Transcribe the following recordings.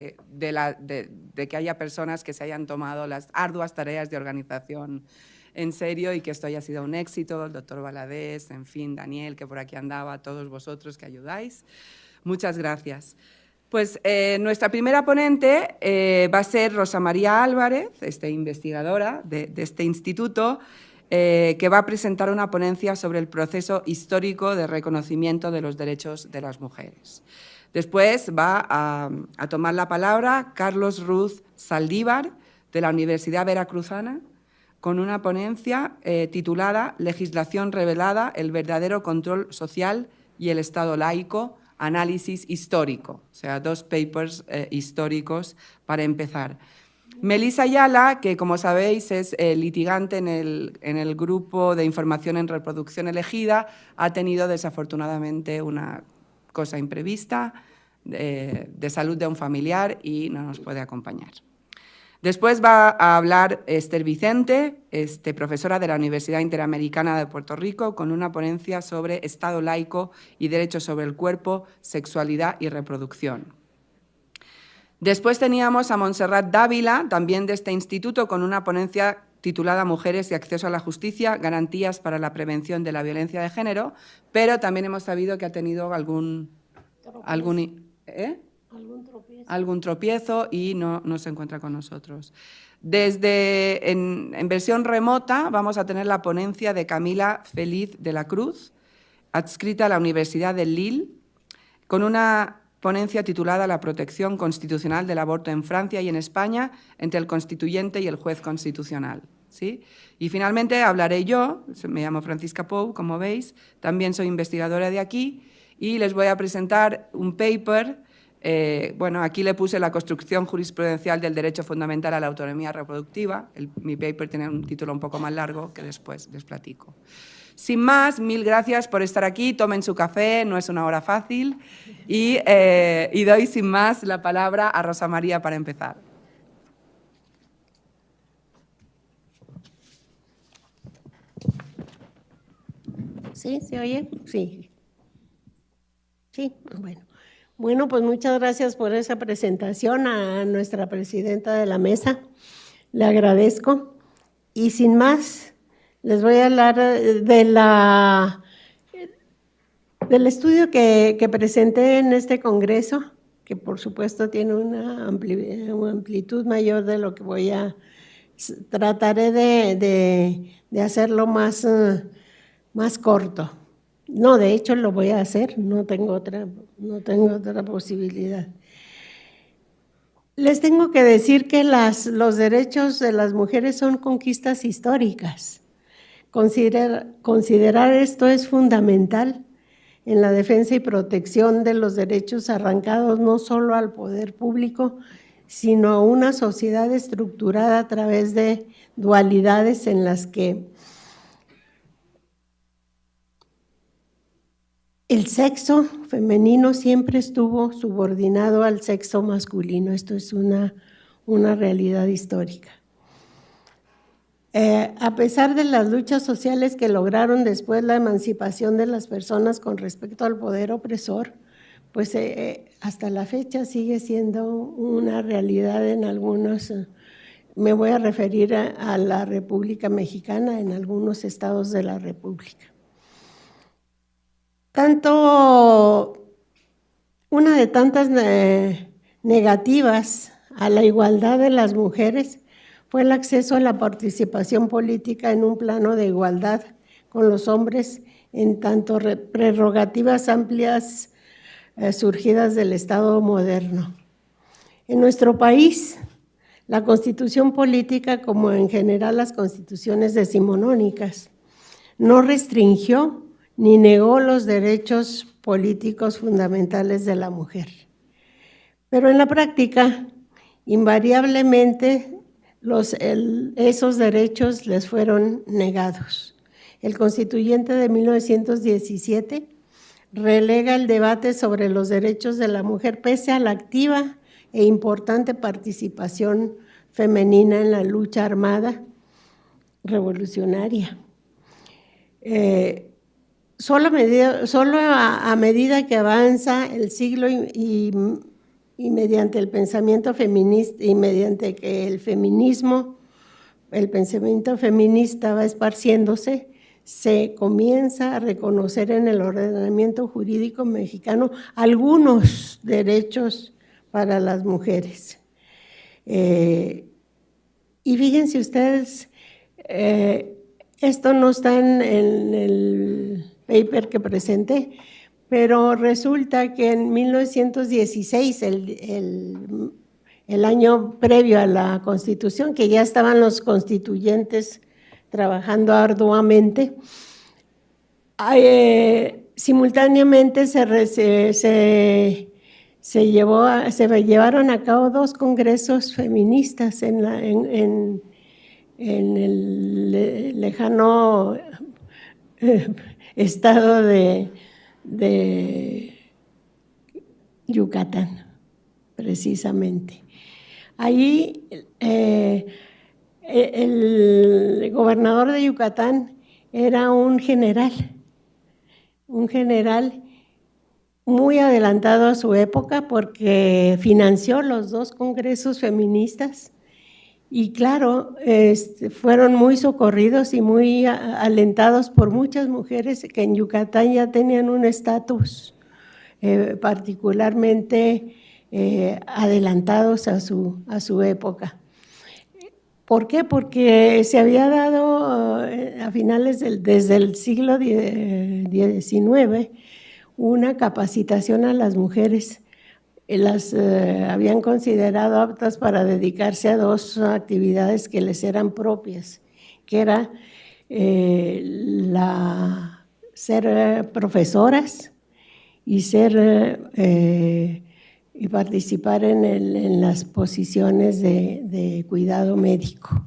de que haya personas que se hayan tomado las arduas tareas de organización en serio y que esto haya sido un éxito, el doctor Valadez, en fin, Daniel, que por aquí andaba, todos vosotros que ayudáis. Muchas gracias. Pues nuestra primera ponente va a ser Rosa María Álvarez, investigadora de este instituto, que va a presentar una ponencia sobre el proceso histórico de reconocimiento de los derechos de las mujeres. Después va a tomar la palabra Carlos Ruz Saldívar, de la Universidad Veracruzana, con una ponencia titulada Legislación revelada, el verdadero control social y el Estado laico, análisis histórico. O sea, 2 papers históricos para empezar. Melissa Ayala, que como sabéis es litigante en el grupo de información en reproducción elegida, ha tenido desafortunadamente una cosa imprevista de salud de un familiar y no nos puede acompañar. Después va a hablar Esther Vicente, profesora de la Universidad Interamericana de Puerto Rico, con una ponencia sobre Estado laico y derechos sobre el cuerpo, sexualidad y reproducción. Después teníamos a Montserrat Dávila, también de este instituto, con una ponencia titulada Mujeres y acceso a la justicia, garantías para la prevención de la violencia de género, pero también hemos sabido que ha tenido algún tropiezo y no se encuentra con nosotros. En versión remota vamos a tener la ponencia de Camila Feliz de la Cruz, adscrita a la Universidad de Lille, con una ponencia titulada La protección constitucional del aborto en Francia y en España entre el constituyente y el juez constitucional. ¿Sí? Y finalmente hablaré yo, me llamo Francisca Pou, como veis, también soy investigadora de aquí y les voy a presentar un paper. Bueno, aquí le puse la construcción jurisprudencial del derecho fundamental a la autonomía reproductiva. Mi paper tiene un título un poco más largo que después les platico. Sin más, mil gracias por estar aquí, tomen su café, no es una hora fácil, y doy sin más la palabra a Rosa María para empezar. ¿Sí? ¿Se oye? Sí. Sí, bueno. Bueno, pues muchas gracias por esa presentación a nuestra presidenta de la mesa. Le agradezco. Y sin más, les voy a hablar del estudio que presenté en este congreso, que por supuesto tiene una amplitud mayor de lo que trataré de hacerlo más corto. No, de hecho lo voy a hacer, no tengo otra posibilidad. Les tengo que decir que los derechos de las mujeres son conquistas históricas. Considerar esto es fundamental en la defensa y protección de los derechos arrancados no solo al poder público, sino a una sociedad estructurada a través de dualidades en las que el sexo femenino siempre estuvo subordinado al sexo masculino. Esto es una realidad histórica. A pesar de las luchas sociales que lograron después la emancipación de las personas con respecto al poder opresor, pues hasta la fecha sigue siendo una realidad en algunos, me voy a referir a la República Mexicana, en algunos estados de la República. Una de tantas negativas a la igualdad de las mujeres fue el acceso a la participación política en un plano de igualdad con los hombres, en tanto prerrogativas amplias surgidas del Estado moderno. En nuestro país, la Constitución política, como en general las constituciones decimonónicas, no restringió ni negó los derechos políticos fundamentales de la mujer. Pero en la práctica, invariablemente, esos derechos les fueron negados. El Constituyente de 1917 relega el debate sobre los derechos de la mujer pese a la activa e importante participación femenina en la lucha armada revolucionaria. Solo a medida que avanza el siglo y y mediante el pensamiento feminista y mediante que el pensamiento feminista va esparciéndose, se comienza a reconocer en el ordenamiento jurídico mexicano algunos derechos para las mujeres. Y fíjense ustedes, esto no está en el paper que presenté, pero resulta que en 1916, el año previo a la Constitución, que ya estaban los constituyentes trabajando arduamente, simultáneamente se llevaron a cabo 2 congresos feministas en el lejano estado de Yucatán, precisamente. Ahí el gobernador de Yucatán era un general muy adelantado a su época porque financió los 2 congresos feministas y claro, fueron muy socorridos y muy alentados por muchas mujeres que en Yucatán ya tenían un estatus particularmente adelantados a su época. ¿Por qué? Porque se había dado a finales desde el siglo XIX una capacitación a las mujeres. Las habían considerado aptas para dedicarse a 2 actividades que les eran propias, que era ser profesoras y y participar en las posiciones de cuidado médico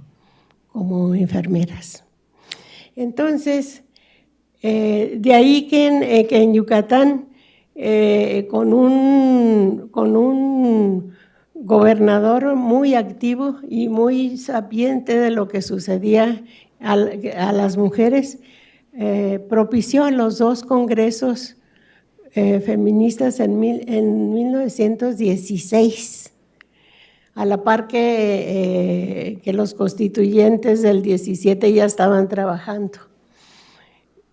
como enfermeras. Entonces, de ahí que en Yucatán, con un gobernador muy activo y muy sapiente de lo que sucedía a las mujeres, propició los 2 congresos feministas en 1916, a la par que los constituyentes del 17 ya estaban trabajando.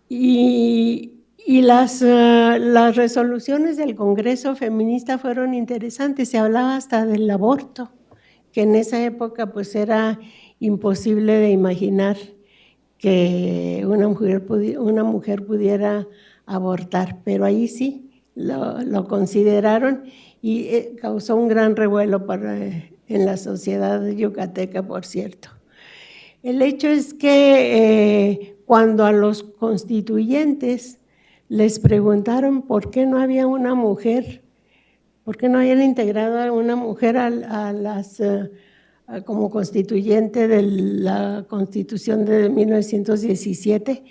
Y las resoluciones del Congreso Feminista fueron interesantes, se hablaba hasta del aborto, que en esa época pues era imposible de imaginar que una mujer pudiera abortar, pero ahí sí lo consideraron y causó un gran revuelo en la sociedad yucateca, por cierto. El hecho es que cuando a los constituyentes les preguntaron por qué no había una mujer, por qué no habían integrado a una mujer como constituyente de la Constitución de 1917,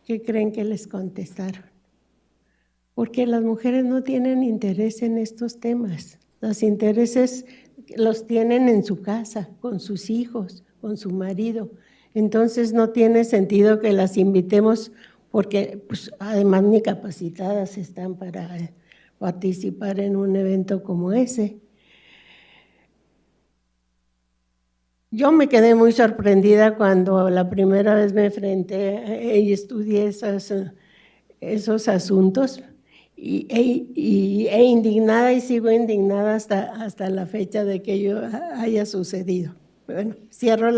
¿qué creen que les contestaron? Porque las mujeres no tienen interés en estos temas. Los intereses los tienen en su casa, con sus hijos, con su marido. Entonces no tiene sentido que las invitemos porque pues, además ni capacitadas están para participar en un evento como ese. Yo me quedé muy sorprendida cuando la primera vez me enfrenté y estudié esos asuntos e indignada y sigo indignada hasta la fecha de que ello haya sucedido. Bueno, cierro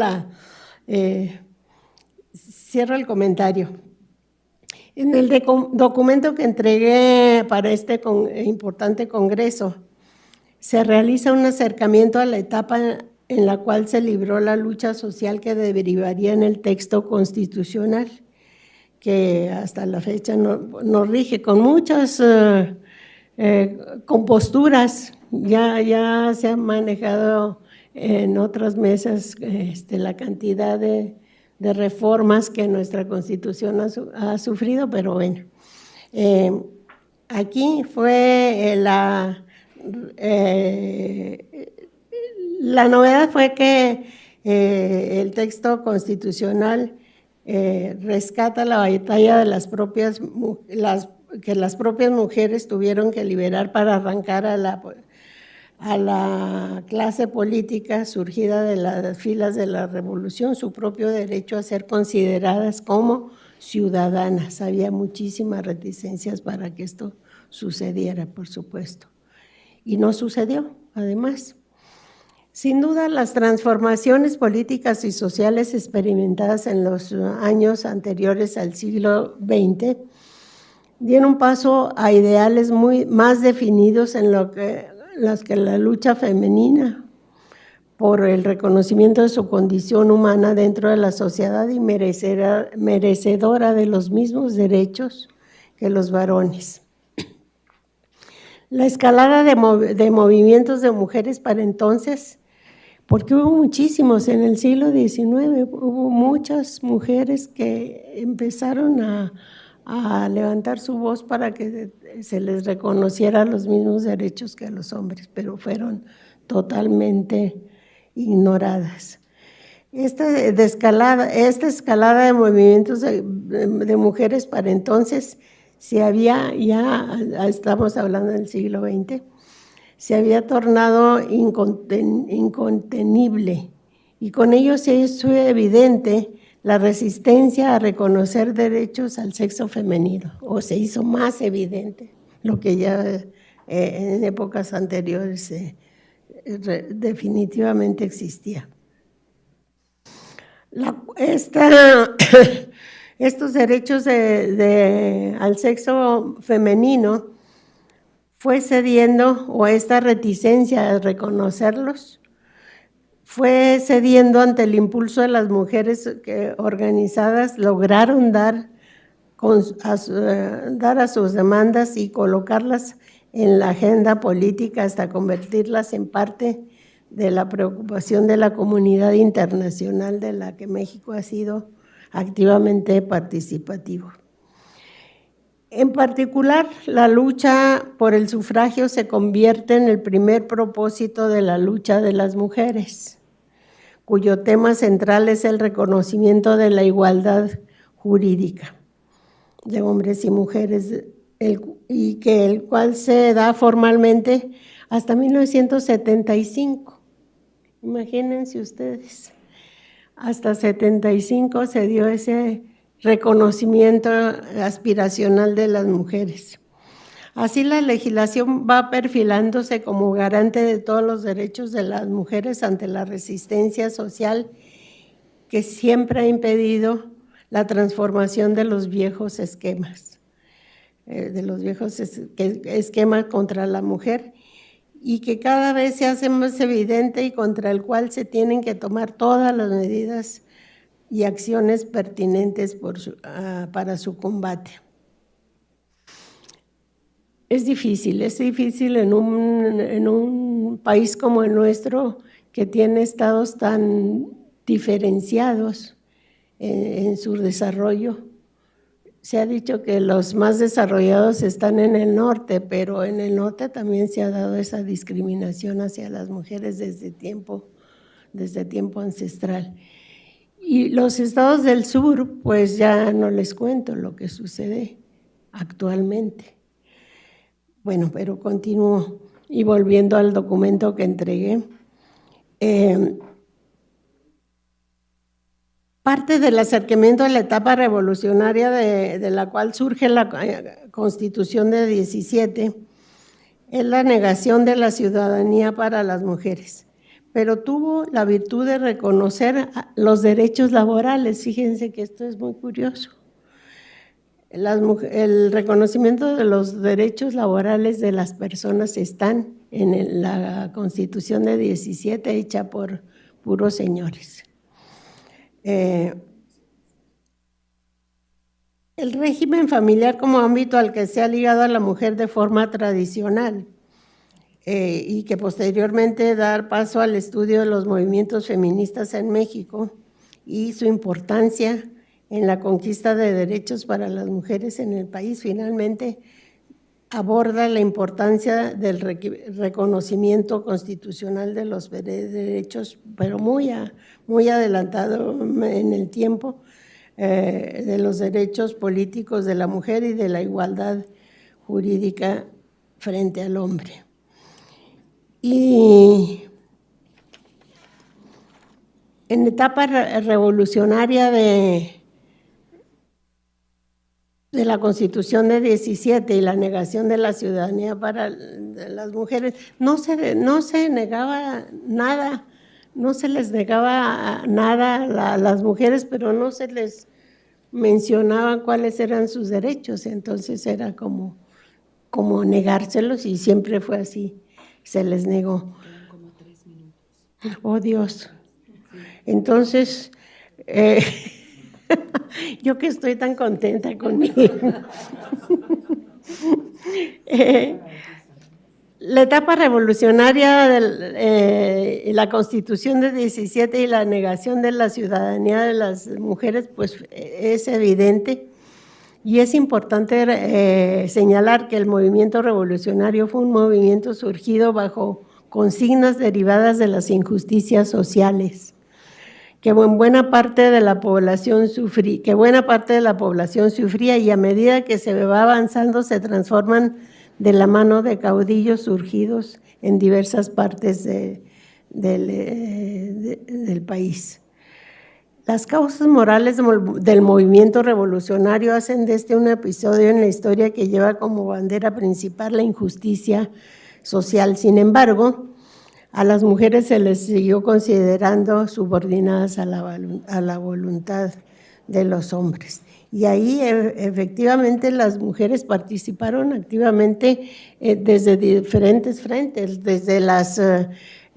el comentario. En el documento que entregué para este importante congreso, se realiza un acercamiento a la etapa en la cual se libró la lucha social que derivaría en el texto constitucional, que hasta la fecha nos rige con muchas composturas. Ya se han manejado en otras mesas la cantidad de reformas que nuestra Constitución ha sufrido, pero bueno, aquí fue la novedad fue que el texto constitucional rescata la batalla de que las propias mujeres tuvieron que liberar para arrancar a a la clase política surgida de las filas de la revolución su propio derecho a ser consideradas como ciudadanas. Había muchísimas reticencias para que esto sucediera, por supuesto. Y no sucedió, además. Sin duda, las transformaciones políticas y sociales experimentadas en los años anteriores al siglo XX dieron paso a ideales más definidos en las que la lucha femenina por el reconocimiento de su condición humana dentro de la sociedad y merecedora de los mismos derechos que los varones. La escalada de movimientos de mujeres para entonces, porque hubo muchísimos en el siglo XIX, hubo muchas mujeres que empezaron a levantar su voz para que se les reconociera los mismos derechos que a los hombres, pero fueron totalmente ignoradas. Esta escalada de movimientos de mujeres para entonces se había, ya estamos hablando del siglo XX, se había tornado incontenible y con ello se hizo evidente la resistencia a reconocer derechos al sexo femenino, o se hizo más evidente lo que ya en épocas anteriores definitivamente existía. Estos derechos al sexo femenino fue cediendo, o esta reticencia a reconocerlos, fue cediendo ante el impulso de las mujeres que organizadas lograron dar a sus demandas y colocarlas en la agenda política hasta convertirlas en parte de la preocupación de la comunidad internacional de la que México ha sido activamente participativo. En particular, la lucha por el sufragio se convierte en el primer propósito de la lucha de las mujeres, cuyo tema central es el reconocimiento de la igualdad jurídica de hombres y mujeres, el cual se da formalmente hasta 1975. Imagínense ustedes, hasta 75 se dio ese reconocimiento aspiracional de las mujeres. Así la legislación va perfilándose como garante de todos los derechos de las mujeres ante la resistencia social que siempre ha impedido la transformación de los viejos esquemas, esquemas contra la mujer, y que cada vez se hace más evidente y contra el cual se tienen que tomar todas las medidas y acciones pertinentes para su combate. Es difícil en un país como el nuestro, que tiene estados tan diferenciados en su desarrollo. Se ha dicho que los más desarrollados están en el norte, pero en el norte también se ha dado esa discriminación hacia las mujeres desde tiempo ancestral. Y los estados del sur, pues ya no les cuento lo que sucede actualmente. Bueno, pero continúo y volviendo al documento que entregué. Parte del acercamiento a la etapa revolucionaria de la cual surge la Constitución de 17 es la negación de la ciudadanía para las mujeres, pero tuvo la virtud de reconocer los derechos laborales. Fíjense que esto es muy curioso. El reconocimiento de los derechos laborales de las personas están en la Constitución de 17 hecha por puros señores. El régimen familiar como ámbito al que se ha ligado a la mujer de forma tradicional y que posteriormente dar paso al estudio de los movimientos feministas en México y su importancia en la conquista de derechos para las mujeres en el país, finalmente aborda la importancia del reconocimiento constitucional de los derechos, pero muy adelantado en el tiempo, de los derechos políticos de la mujer y de la igualdad jurídica frente al hombre. Y en la etapa revolucionaria de la Constitución de 17 y la negación de la ciudadanía para las mujeres, no se negaba nada, no se les negaba nada a las mujeres, pero no se les mencionaban cuáles eran sus derechos, entonces era como negárselos y siempre fue así, se les negó. Como 3 minutos. Oh Dios. Entonces, yo que estoy tan contenta conmigo. La etapa revolucionaria de la Constitución de 17 y la negación de la ciudadanía de las mujeres, pues es evidente. Y es importante señalar que el movimiento revolucionario fue un movimiento surgido bajo consignas derivadas de las injusticias sociales, que buena parte de la población sufría, y a medida que se va avanzando se transforman de la mano de caudillos surgidos en diversas partes del país. Las causas morales del movimiento revolucionario hacen de este un episodio en la historia que lleva como bandera principal la injusticia social. Sin embargo, a las mujeres se les siguió considerando subordinadas a la voluntad de los hombres. Y ahí efectivamente las mujeres participaron activamente desde diferentes frentes, desde las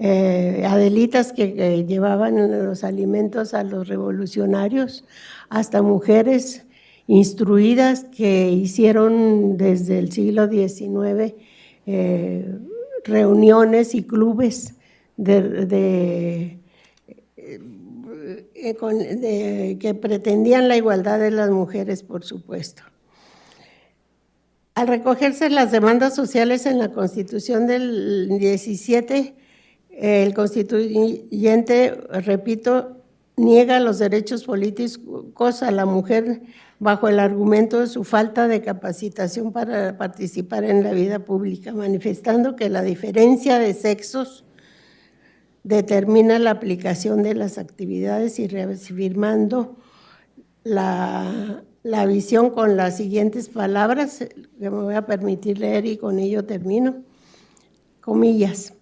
Adelitas que llevaban los alimentos a los revolucionarios, hasta mujeres instruidas que hicieron desde el siglo XIX reuniones y clubes que pretendían la igualdad de las mujeres, por supuesto. Al recogerse las demandas sociales en la Constitución del 17, el constituyente, repito, niega los derechos políticos a la mujer bajo el argumento de su falta de capacitación para participar en la vida pública, manifestando que la diferencia de sexos determina la aplicación de las actividades y reafirmando la visión con las siguientes palabras, que me voy a permitir leer y con ello termino, comillas.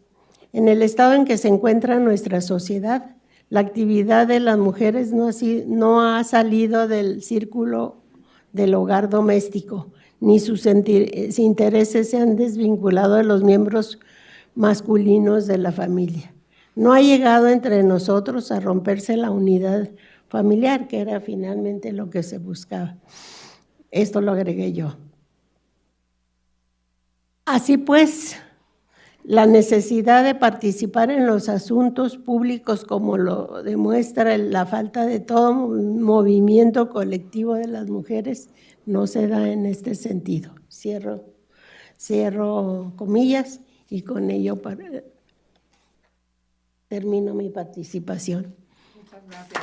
En el estado en que se encuentra nuestra sociedad, la actividad de las mujeres no ha salido del círculo del hogar doméstico, ni sus intereses se han desvinculado de los miembros masculinos de la familia. No ha llegado entre nosotros a romperse la unidad familiar, que era finalmente lo que se buscaba. Esto lo agregué yo. Así pues, la necesidad de participar en los asuntos públicos, como lo demuestra la falta de todo movimiento colectivo de las mujeres, no se da en este sentido. Cierro comillas y con ello termino mi participación. Muchas gracias.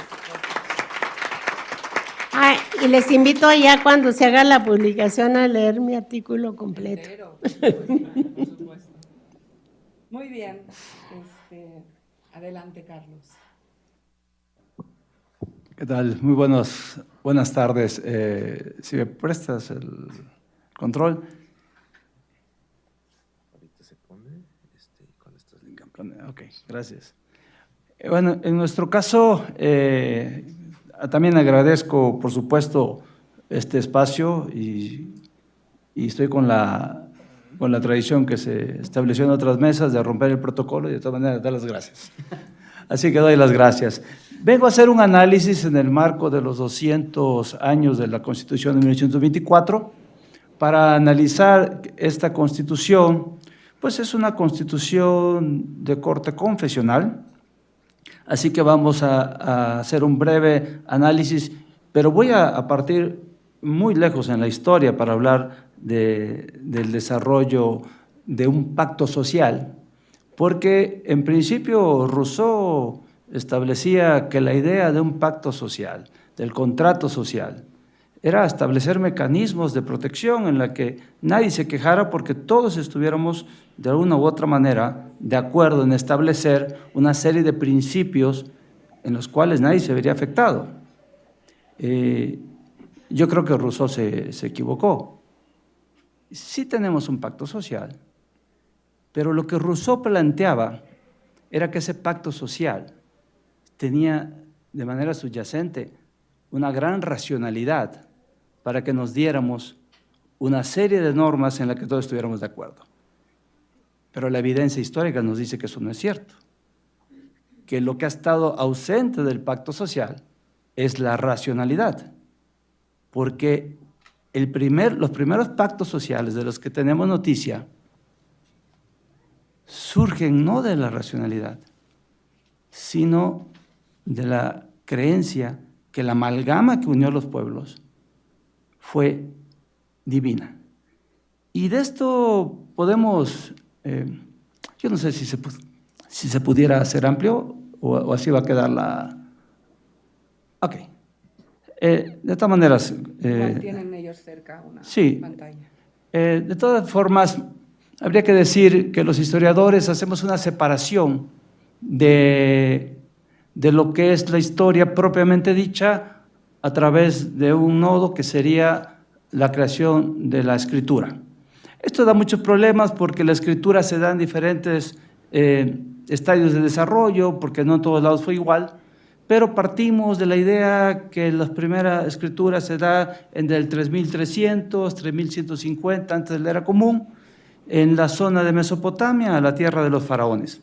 Y les invito allá cuando se haga la publicación a leer mi artículo completo. Entero, por supuesto. Muy bien. Adelante, Carlos. ¿Qué tal? Muy buenas tardes. Si me prestas el control. Ahorita se pone con estos links. Ok, gracias. Bueno, en nuestro caso, también agradezco, por supuesto, este espacio y estoy con la tradición que se estableció en otras mesas de romper el protocolo y de todas maneras dar las gracias. Así que doy las gracias. Vengo a hacer un análisis en el marco de los 200 años de la Constitución de 1824 para analizar esta Constitución. Pues es una Constitución de corte confesional, así que vamos a hacer un breve análisis, pero voy a partir muy lejos en la historia para hablar del desarrollo de un pacto social, porque en principio Rousseau establecía que la idea de un pacto social, del contrato social, era establecer mecanismos de protección en la que nadie se quejara porque todos estuviéramos de alguna u otra manera de acuerdo en establecer una serie de principios en los cuales nadie se vería afectado. Yo creo que Rousseau se equivocó. Sí tenemos un pacto social, pero lo que Rousseau planteaba era que ese pacto social tenía de manera subyacente una gran racionalidad para que nos diéramos una serie de normas en las que todos estuviéramos de acuerdo. Pero la evidencia histórica nos dice que eso no es cierto, que lo que ha estado ausente del pacto social es la racionalidad, porque los primeros pactos sociales de los que tenemos noticia surgen no de la racionalidad, sino de la creencia que la amalgama que unió a los pueblos fue divina. Y de esto podemos, yo no sé si se pudiera hacer amplio o así va a quedar la... Ok. De todas maneras... tienen ellos cerca una pantalla. De todas formas, habría que decir que los historiadores hacemos una separación de lo que es la historia propiamente dicha a través de un nodo que sería la creación de la escritura. Esto da muchos problemas porque la escritura se da en diferentes estadios de desarrollo, porque no en todos lados fue igual, pero partimos de la idea que la primera escritura se da en el 3300, 3150 antes de la era común, en la zona de Mesopotamia, a la tierra de los faraones.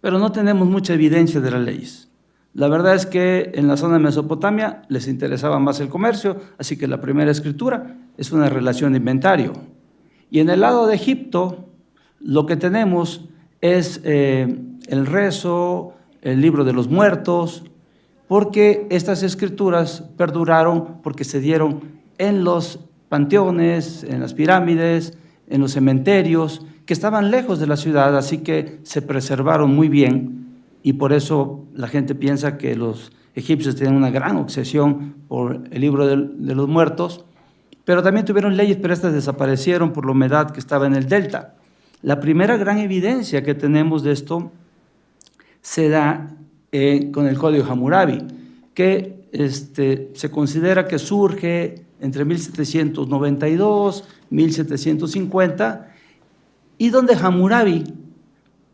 Pero no tenemos mucha evidencia de las leyes. La verdad es que en la zona de Mesopotamia les interesaba más el comercio, así que la primera escritura es una relación de inventario. Y en el lado de Egipto, lo que tenemos es el rezo, el libro de los muertos, porque estas escrituras perduraron porque se dieron en los panteones, en las pirámides, en los cementerios, que estaban lejos de la ciudad, así que se preservaron muy bien, y por eso la gente piensa que los egipcios tenían una gran obsesión por el libro de los muertos, pero también tuvieron leyes, pero estas desaparecieron por la humedad que estaba en el delta. La primera gran evidencia que tenemos de esto se da con el Código Hammurabi, que se considera que surge entre 1792 y 1750, y donde Hammurabi,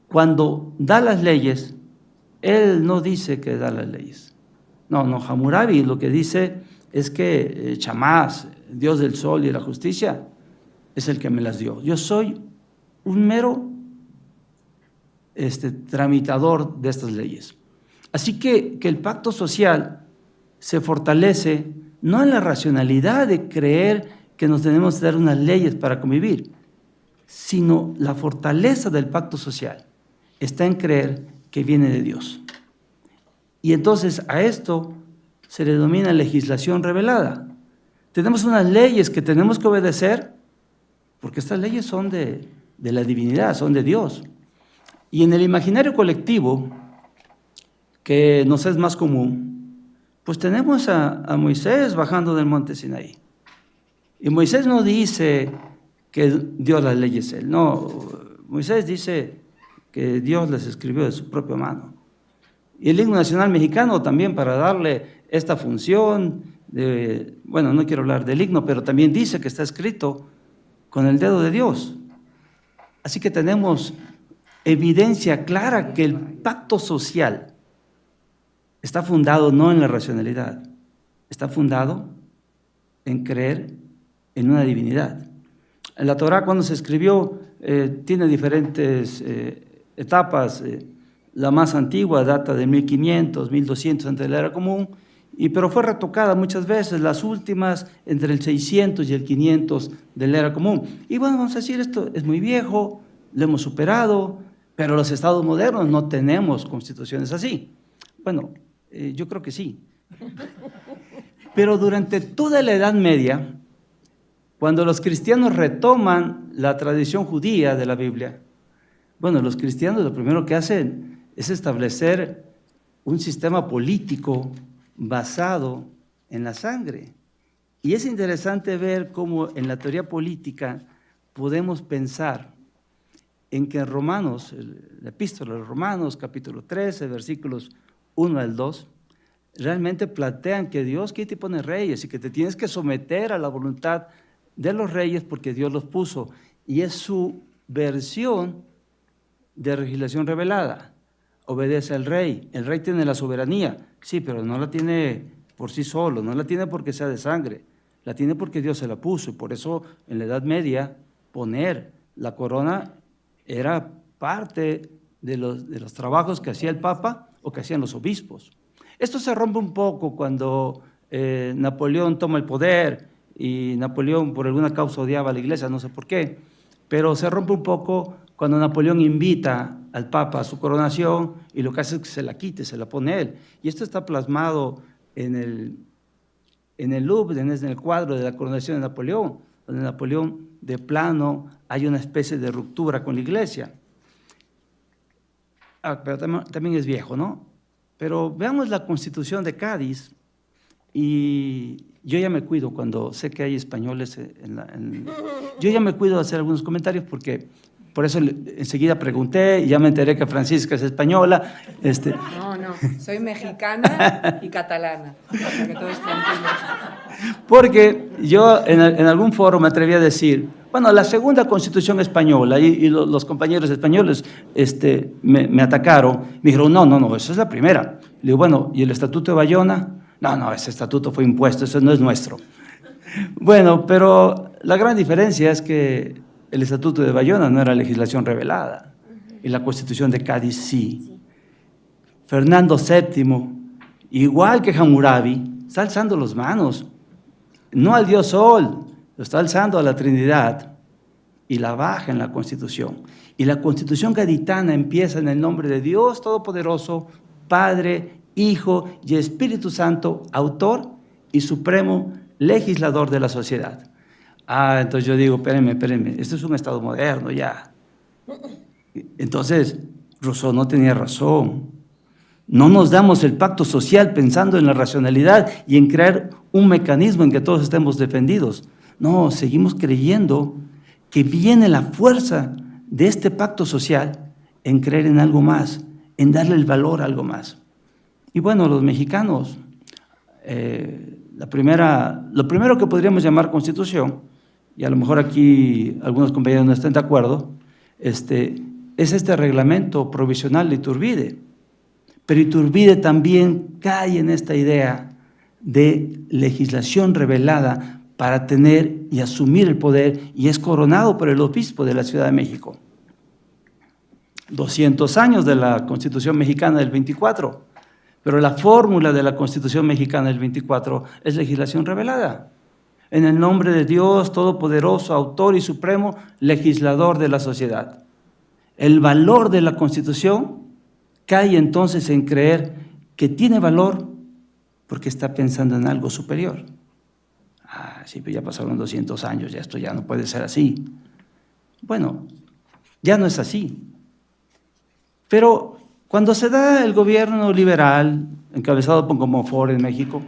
cuando da las leyes, él no dice que da las leyes. No, Hammurabi lo que dice es que Chamás, Dios del sol y la justicia, es el que me las dio. Yo soy un mero tramitador de estas leyes. Así que el pacto social se fortalece no en la racionalidad de creer que nos tenemos que dar unas leyes para convivir, sino la fortaleza del pacto social está en creer que viene de Dios. Y entonces a esto se le denomina legislación revelada. Tenemos unas leyes que tenemos que obedecer porque estas leyes son de la divinidad, son de Dios. Y en el imaginario colectivo, que nos es más común, pues tenemos a Moisés bajando del monte Sinaí. Y Moisés no dice que dio las leyes él, no, Moisés dice que Dios les escribió de su propia mano. Y el himno nacional mexicano también, para darle esta función, bueno, no quiero hablar del himno, pero también dice que está escrito con el dedo de Dios. Así que tenemos evidencia clara que el pacto social está fundado no en la racionalidad, está fundado en creer en una divinidad. La Torá, cuando se escribió, tiene diferentes etapas. La más antigua data de 1500, 1200 antes de la era común, pero fue retocada muchas veces, las últimas entre el 600 y el 500 de la era común. Y bueno, vamos a decir, esto es muy viejo, lo hemos superado, pero los estados modernos no tenemos constituciones así. Bueno, yo creo que sí. Pero durante toda la Edad Media, cuando los cristianos retoman la tradición judía de la Biblia, bueno, los cristianos lo primero que hacen es establecer un sistema político basado en la sangre. Y es interesante ver cómo en la teoría política podemos pensar en que en Romanos, la epístola de los Romanos, capítulo 13, versículos 1 al 2, realmente plantean que Dios que te pone reyes y que te tienes que someter a la voluntad de los reyes porque Dios los puso. Y es su versión de legislación revelada. Obedece al rey. El rey tiene la soberanía, sí, pero no la tiene por sí solo, no la tiene porque sea de sangre, la tiene porque Dios se la puso. Por eso en la Edad Media poner la corona era parte de los trabajos que hacía el Papa o que hacían los obispos. Esto se rompe un poco cuando Napoleón toma el poder y Napoleón por alguna causa odiaba a la iglesia, no sé por qué, pero se rompe un poco cuando Napoleón invita al Papa a su coronación y lo que hace es que se la quite, se la pone él. Y esto está plasmado en el Louvre, en el cuadro de la coronación de Napoleón, donde Napoleón de plano hay una especie de ruptura con la iglesia. Pero también es viejo, ¿no? Pero veamos la Constitución de Cádiz, y yo ya me cuido cuando sé que hay españoles yo ya me cuido de hacer algunos comentarios porque por eso enseguida pregunté y ya me enteré que Francisca es española. No, soy mexicana y catalana, para que todos tranquilos. Porque yo en algún foro me atreví a decir, bueno, la segunda Constitución española, y los compañeros españoles me atacaron, me dijeron, no, esa es la primera. Le digo, bueno, ¿y el Estatuto de Bayona? No, ese estatuto fue impuesto, eso no es nuestro. Bueno, pero la gran diferencia es que el Estatuto de Bayona no era legislación revelada, y la Constitución de Cádiz sí. Fernando VII, igual que Hammurabi, está alzando las manos, no al Dios Sol, lo está alzando a la Trinidad, y la baja en la Constitución. Y la Constitución gaditana empieza en el nombre de Dios Todopoderoso, Padre, Hijo y Espíritu Santo, autor y supremo legislador de la sociedad. Entonces yo digo, espérenme, esto es un Estado moderno ya. Entonces, Rousseau no tenía razón. No nos damos el pacto social pensando en la racionalidad y en crear un mecanismo en que todos estemos defendidos. No, seguimos creyendo que viene la fuerza de este pacto social en creer en algo más, en darle el valor a algo más. Y bueno, los mexicanos, lo primero que podríamos llamar Constitución, y a lo mejor aquí algunos compañeros no estén de acuerdo, es este reglamento provisional de Iturbide. Pero Iturbide también cae en esta idea de legislación revelada para tener y asumir el poder, y es coronado por el obispo de la Ciudad de México. 200 años de la Constitución mexicana del 24, pero la fórmula de la Constitución mexicana del 24 es legislación revelada. En el nombre de Dios Todopoderoso, autor y supremo legislador de la sociedad. El valor de la Constitución cae entonces en creer que tiene valor porque está pensando en algo superior. Sí, pero ya pasaron 200 años, ya esto ya no puede ser así. Bueno, ya no es así. Pero cuando se da el gobierno liberal, encabezado por Comonfort en México,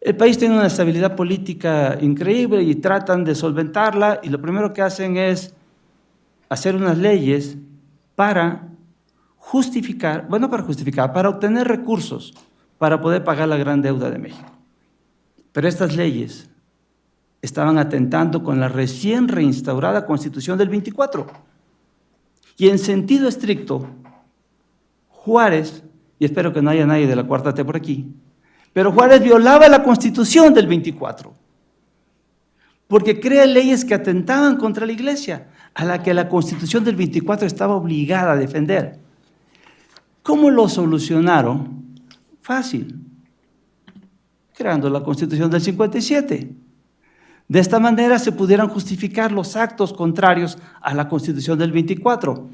el país tiene una estabilidad política increíble y tratan de solventarla, y lo primero que hacen es hacer unas leyes para para obtener recursos para poder pagar la gran deuda de México. Pero estas leyes estaban atentando con la recién reinstaurada Constitución del 24. Y en sentido estricto, Juárez, y espero que no haya nadie de la Cuarta T por aquí, pero Juárez violaba la Constitución del 24, porque crea leyes que atentaban contra la Iglesia, a la que la Constitución del 24 estaba obligada a defender. ¿Cómo lo solucionaron? Fácil, creando la Constitución del 57. De esta manera se pudieran justificar los actos contrarios a la Constitución del 24.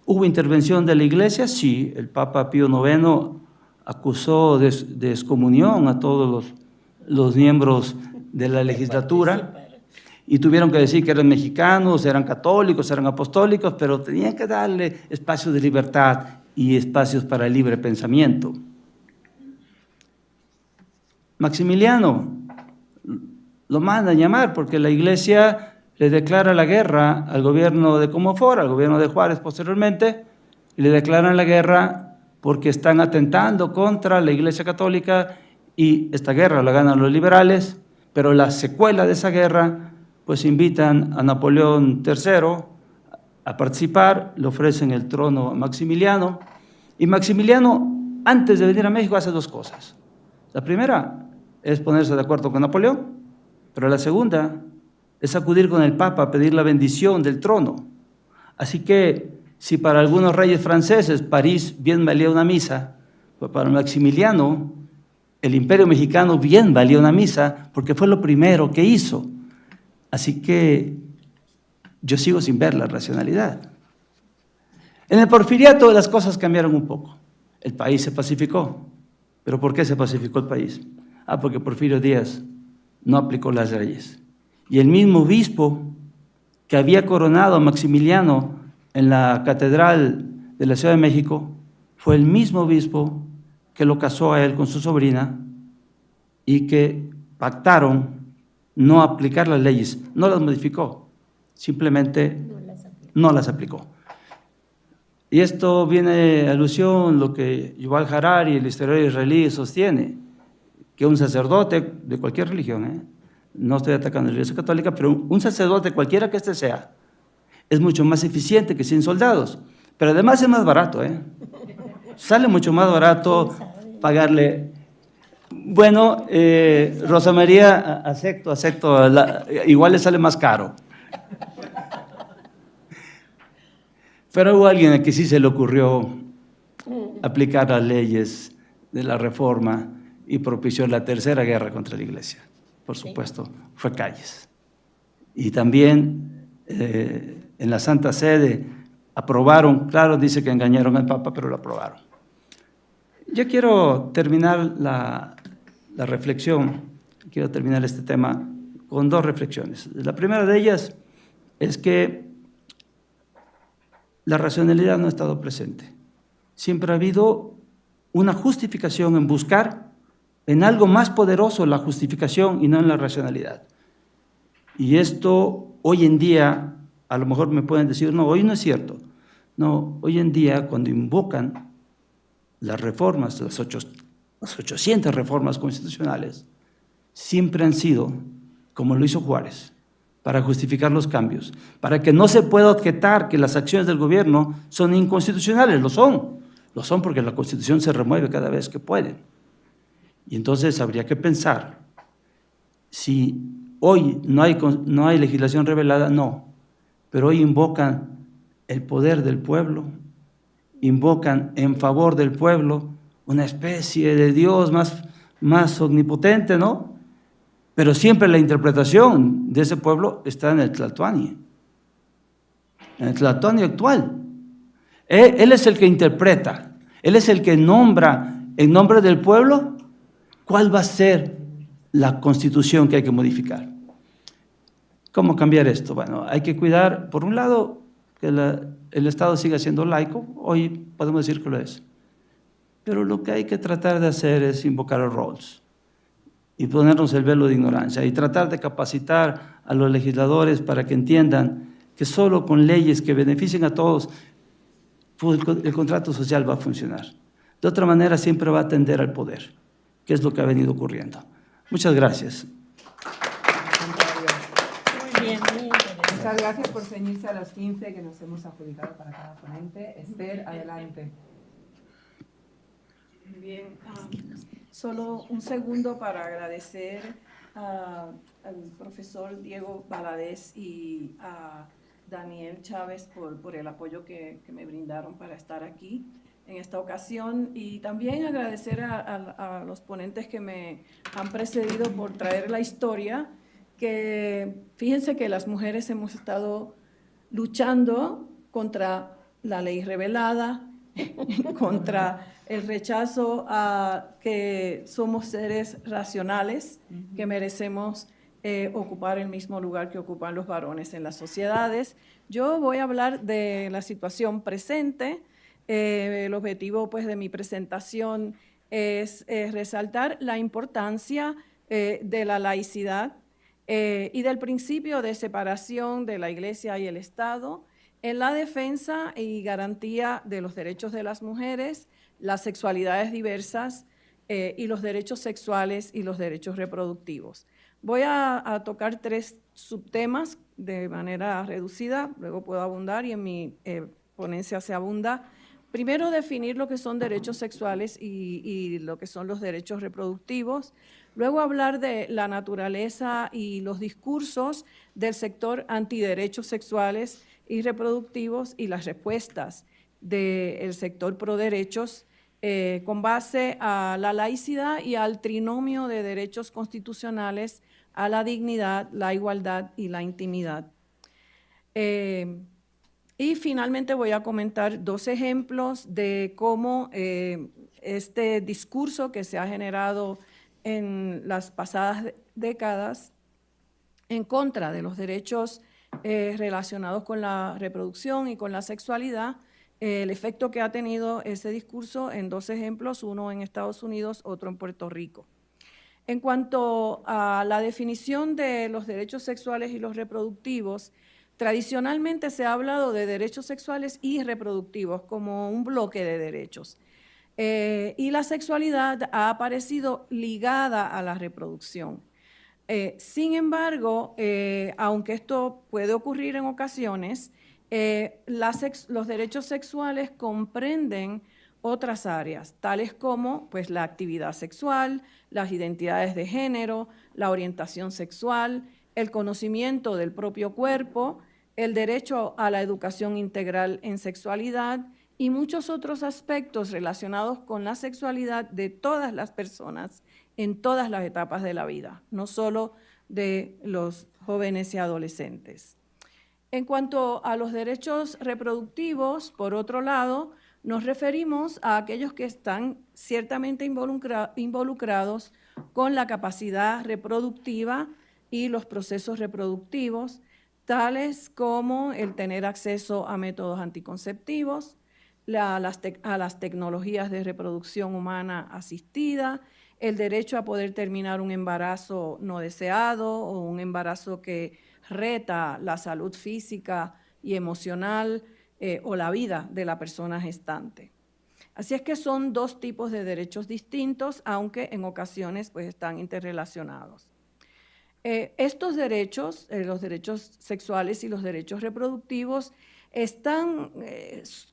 ¿Hubo intervención de la Iglesia? Sí, el Papa Pío IX acusó de excomunión a todos los miembros de la legislatura y tuvieron que decir que eran mexicanos, eran católicos, eran apostólicos, pero tenían que darle espacios de libertad y espacios para el libre pensamiento. Maximiliano lo mandan llamar porque la Iglesia le declara la guerra al gobierno de Comonfort, al gobierno de Juárez posteriormente, y le declaran la guerra porque están atentando contra la Iglesia Católica, y esta guerra la ganan los liberales, pero la secuela de esa guerra, pues invitan a Napoleón III a participar, le ofrecen el trono a Maximiliano, y Maximiliano, antes de venir a México, hace dos cosas. La primera es ponerse de acuerdo con Napoleón, pero la segunda es acudir con el Papa a pedir la bendición del trono. Así que, si para algunos reyes franceses París bien valía una misa, pues para Maximiliano el Imperio Mexicano bien valía una misa, porque fue lo primero que hizo. Así que yo sigo sin ver la racionalidad. En el Porfiriato las cosas cambiaron un poco. El país se pacificó. ¿Pero por qué se pacificó el país? Porque Porfirio Díaz no aplicó las leyes. Y el mismo obispo que había coronado a Maximiliano en la Catedral de la Ciudad de México fue el mismo obispo que lo casó a él con su sobrina y que pactaron no aplicar las leyes. No las modificó, simplemente no las aplicó. Y esto viene a alusión lo que Yuval Harari, el historiador israelí, sostiene, que un sacerdote de cualquier religión, no estoy atacando a la Iglesia Católica, pero un sacerdote, cualquiera que éste sea, es mucho más eficiente que 100 soldados, pero además es más barato, sale mucho más barato pagarle. Bueno, Rosa María, acepto, igual le sale más caro. Pero hubo alguien a que sí se le ocurrió aplicar las leyes de la Reforma y propició la tercera guerra contra la Iglesia. Por supuesto, fue Calles. Y también en la Santa Sede aprobaron, claro, dice que engañaron al Papa, pero lo aprobaron. Yo quiero terminar la reflexión, quiero terminar este tema con dos reflexiones. La primera de ellas es que la racionalidad no ha estado presente. Siempre ha habido una justificación en buscar en algo más poderoso la justificación y no en la racionalidad. Y esto hoy en día, a lo mejor me pueden decir, no, hoy no es cierto. No, hoy en día cuando invocan las reformas, las 800 reformas constitucionales, siempre han sido, como lo hizo Juárez, para justificar los cambios, para que no se pueda objetar que las acciones del gobierno son inconstitucionales. Lo son porque la Constitución se remueve cada vez que pueden. Y entonces habría que pensar, si hoy no hay legislación revelada, no, pero hoy invocan el poder del pueblo, invocan en favor del pueblo una especie de Dios más omnipotente, ¿no? Pero siempre la interpretación de ese pueblo está en el Tlatoani actual. Él es el que interpreta, él es el que nombra en nombre del pueblo cuál va a ser la constitución que hay que modificar. ¿Cómo cambiar esto? Bueno, hay que cuidar, por un lado, que el Estado siga siendo laico, hoy podemos decir que lo es, pero lo que hay que tratar de hacer es invocar a Rawls y ponernos el velo de ignorancia y tratar de capacitar a los legisladores para que entiendan que solo con leyes que beneficien a todos pues el contrato social va a funcionar. De otra manera siempre va a tender al poder, que es lo que ha venido ocurriendo. Muchas gracias. Muy bien, muy interesante. Muchas gracias por ceñirse a los 15 que nos hemos adjudicado para cada ponente. Esther, adelante. Bien, solo un segundo para agradecer al profesor Diego Valadez y a Daniel Chávez por el apoyo que me brindaron para estar aquí en esta ocasión, y también agradecer a los ponentes que me han precedido por traer la historia, que fíjense que las mujeres hemos estado luchando contra la ley revelada, contra el rechazo a que somos seres racionales, que merecemos ocupar el mismo lugar que ocupan los varones en las sociedades. Yo voy a hablar de la situación presente. El objetivo pues, de mi presentación es resaltar la importancia de la laicidad y del principio de separación de la Iglesia y el Estado en la defensa y garantía de los derechos de las mujeres, las sexualidades diversas y los derechos sexuales y los derechos reproductivos. Voy a tocar 3 subtemas de manera reducida, luego puedo abundar y en mi ponencia se abunda. Primero, definir lo que son derechos sexuales y lo que son los derechos reproductivos. Luego, hablar de la naturaleza y los discursos del sector antiderechos sexuales y reproductivos y las respuestas del sector pro derechos con base a la laicidad y al trinomio de derechos constitucionales a la dignidad, la igualdad y la intimidad. Y finalmente voy a comentar 2 ejemplos de cómo este discurso que se ha generado en las pasadas décadas en contra de los derechos relacionados con la reproducción y con la sexualidad, el efecto que ha tenido ese discurso en 2 ejemplos, uno en Estados Unidos, otro en Puerto Rico. En cuanto a la definición de los derechos sexuales y los reproductivos, tradicionalmente se ha hablado de derechos sexuales y reproductivos como un bloque de derechos. Y la sexualidad ha aparecido ligada a la reproducción. Sin embargo, aunque esto puede ocurrir en ocasiones, los derechos sexuales comprenden otras áreas, tales como pues, la actividad sexual, las identidades de género, la orientación sexual, el conocimiento del propio cuerpo, el derecho a la educación integral en sexualidad y muchos otros aspectos relacionados con la sexualidad de todas las personas en todas las etapas de la vida, no solo de los jóvenes y adolescentes. En cuanto a los derechos reproductivos, por otro lado, nos referimos a aquellos que están ciertamente involucrados con la capacidad reproductiva y los procesos reproductivos, tales como el tener acceso a métodos anticonceptivos, a las tecnologías de reproducción humana asistida, el derecho a poder terminar un embarazo no deseado o un embarazo que reta la salud física y emocional o la vida de la persona gestante. Así es que son 2 tipos de derechos distintos, aunque en ocasiones pues, están interrelacionados. Estos derechos, los derechos sexuales y los derechos reproductivos,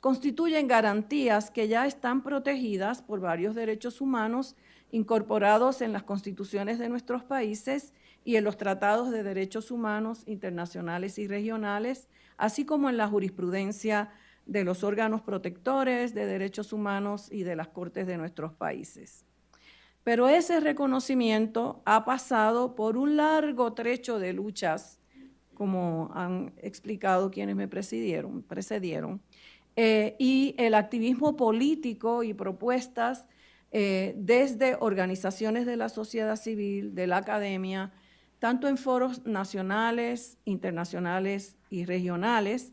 constituyen garantías que ya están protegidas por varios derechos humanos incorporados en las constituciones de nuestros países y en los tratados de derechos humanos internacionales y regionales, así como en la jurisprudencia de los órganos protectores de derechos humanos y de las cortes de nuestros países. Pero ese reconocimiento ha pasado por un largo trecho de luchas, como han explicado quienes me precedieron, y el activismo político y propuestas desde organizaciones de la sociedad civil, de la academia, tanto en foros nacionales, internacionales y regionales,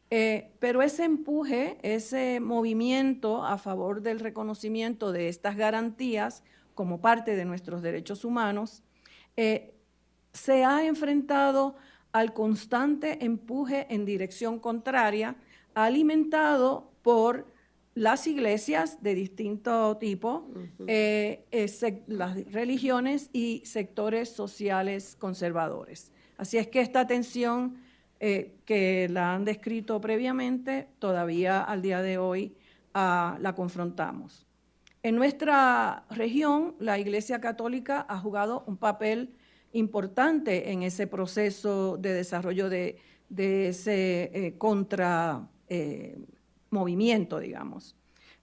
pero ese empuje, ese movimiento a favor del reconocimiento de estas garantías como parte de nuestros derechos humanos, se ha enfrentado al constante empuje en dirección contraria, alimentado por las iglesias de distinto tipo, las religiones y sectores sociales conservadores. Así es que esta tensión que la han descrito previamente, todavía al día de hoy la confrontamos. En nuestra región, la Iglesia Católica ha jugado un papel importante en ese proceso de desarrollo de ese movimiento, digamos.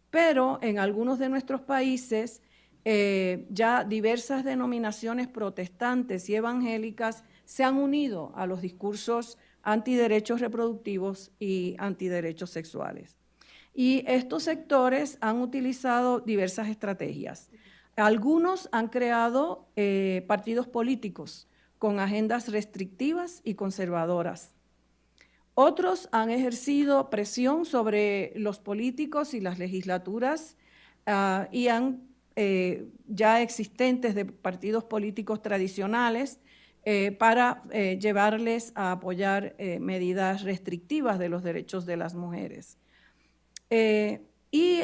Pero en algunos de nuestros países ya diversas denominaciones protestantes y evangélicas se han unido a los discursos antiderechos reproductivos y antiderechos sexuales. Y estos sectores han utilizado diversas estrategias. Algunos han creado partidos políticos con agendas restrictivas y conservadoras. Otros han ejercido presión sobre los políticos y las legislaturas y han ya existentes de partidos políticos tradicionales para llevarles a apoyar medidas restrictivas de los derechos de las mujeres. Y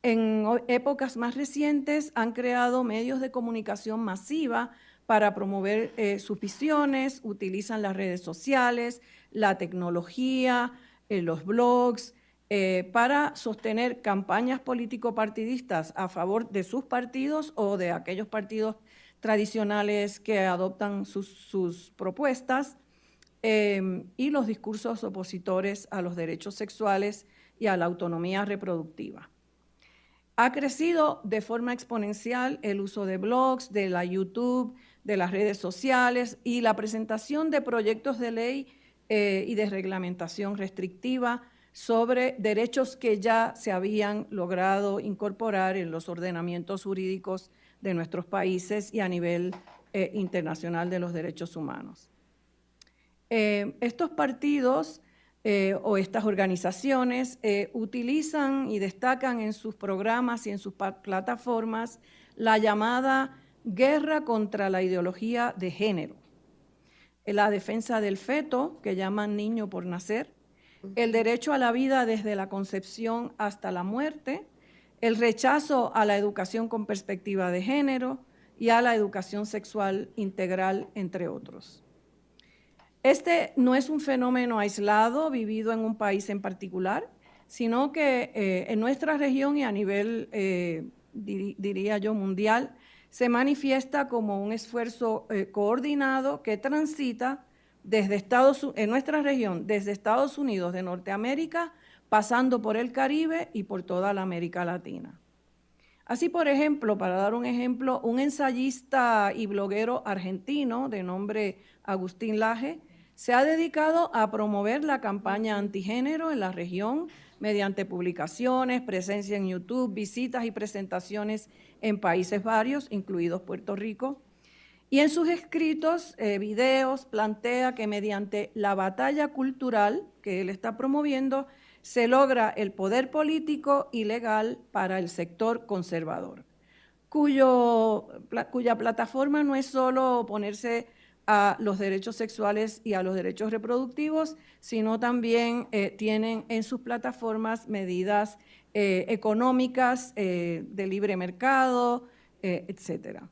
en épocas más recientes han creado medios de comunicación masiva para promover sus visiones, utilizan las redes sociales, la tecnología, los blogs, para sostener campañas político-partidistas a favor de sus partidos o de aquellos partidos tradicionales que adoptan sus propuestas, y los discursos opositores a los derechos sexuales y a la autonomía reproductiva. Ha crecido de forma exponencial el uso de blogs, de la YouTube, de las redes sociales y la presentación de proyectos de ley y de reglamentación restrictiva sobre derechos que ya se habían logrado incorporar en los ordenamientos jurídicos de nuestros países y a nivel internacional de los derechos humanos. Estos partidos o estas organizaciones utilizan y destacan en sus programas y en sus plataformas la llamada guerra contra la ideología de género, la defensa del feto, que llaman niño por nacer, el derecho a la vida desde la concepción hasta la muerte, el rechazo a la educación con perspectiva de género y a la educación sexual integral, entre otros. Este no es un fenómeno aislado, vivido en un país en particular, sino que en nuestra región y a nivel, diría yo, mundial, se manifiesta como un esfuerzo coordinado que transita en nuestra región, desde Estados Unidos de Norteamérica, pasando por el Caribe y por toda la América Latina. Así, por ejemplo, para dar un ejemplo, un ensayista y bloguero argentino de nombre Agustín Laje se ha dedicado a promover la campaña antigénero en la región mediante publicaciones, presencia en YouTube, visitas y presentaciones en países varios, incluidos Puerto Rico. Y en sus escritos, videos, plantea que mediante la batalla cultural que él está promoviendo, se logra el poder político y legal para el sector conservador, cuya plataforma no es solo oponerse a los derechos sexuales y a los derechos reproductivos, sino también tienen en sus plataformas medidas económicas de libre mercado, etcétera.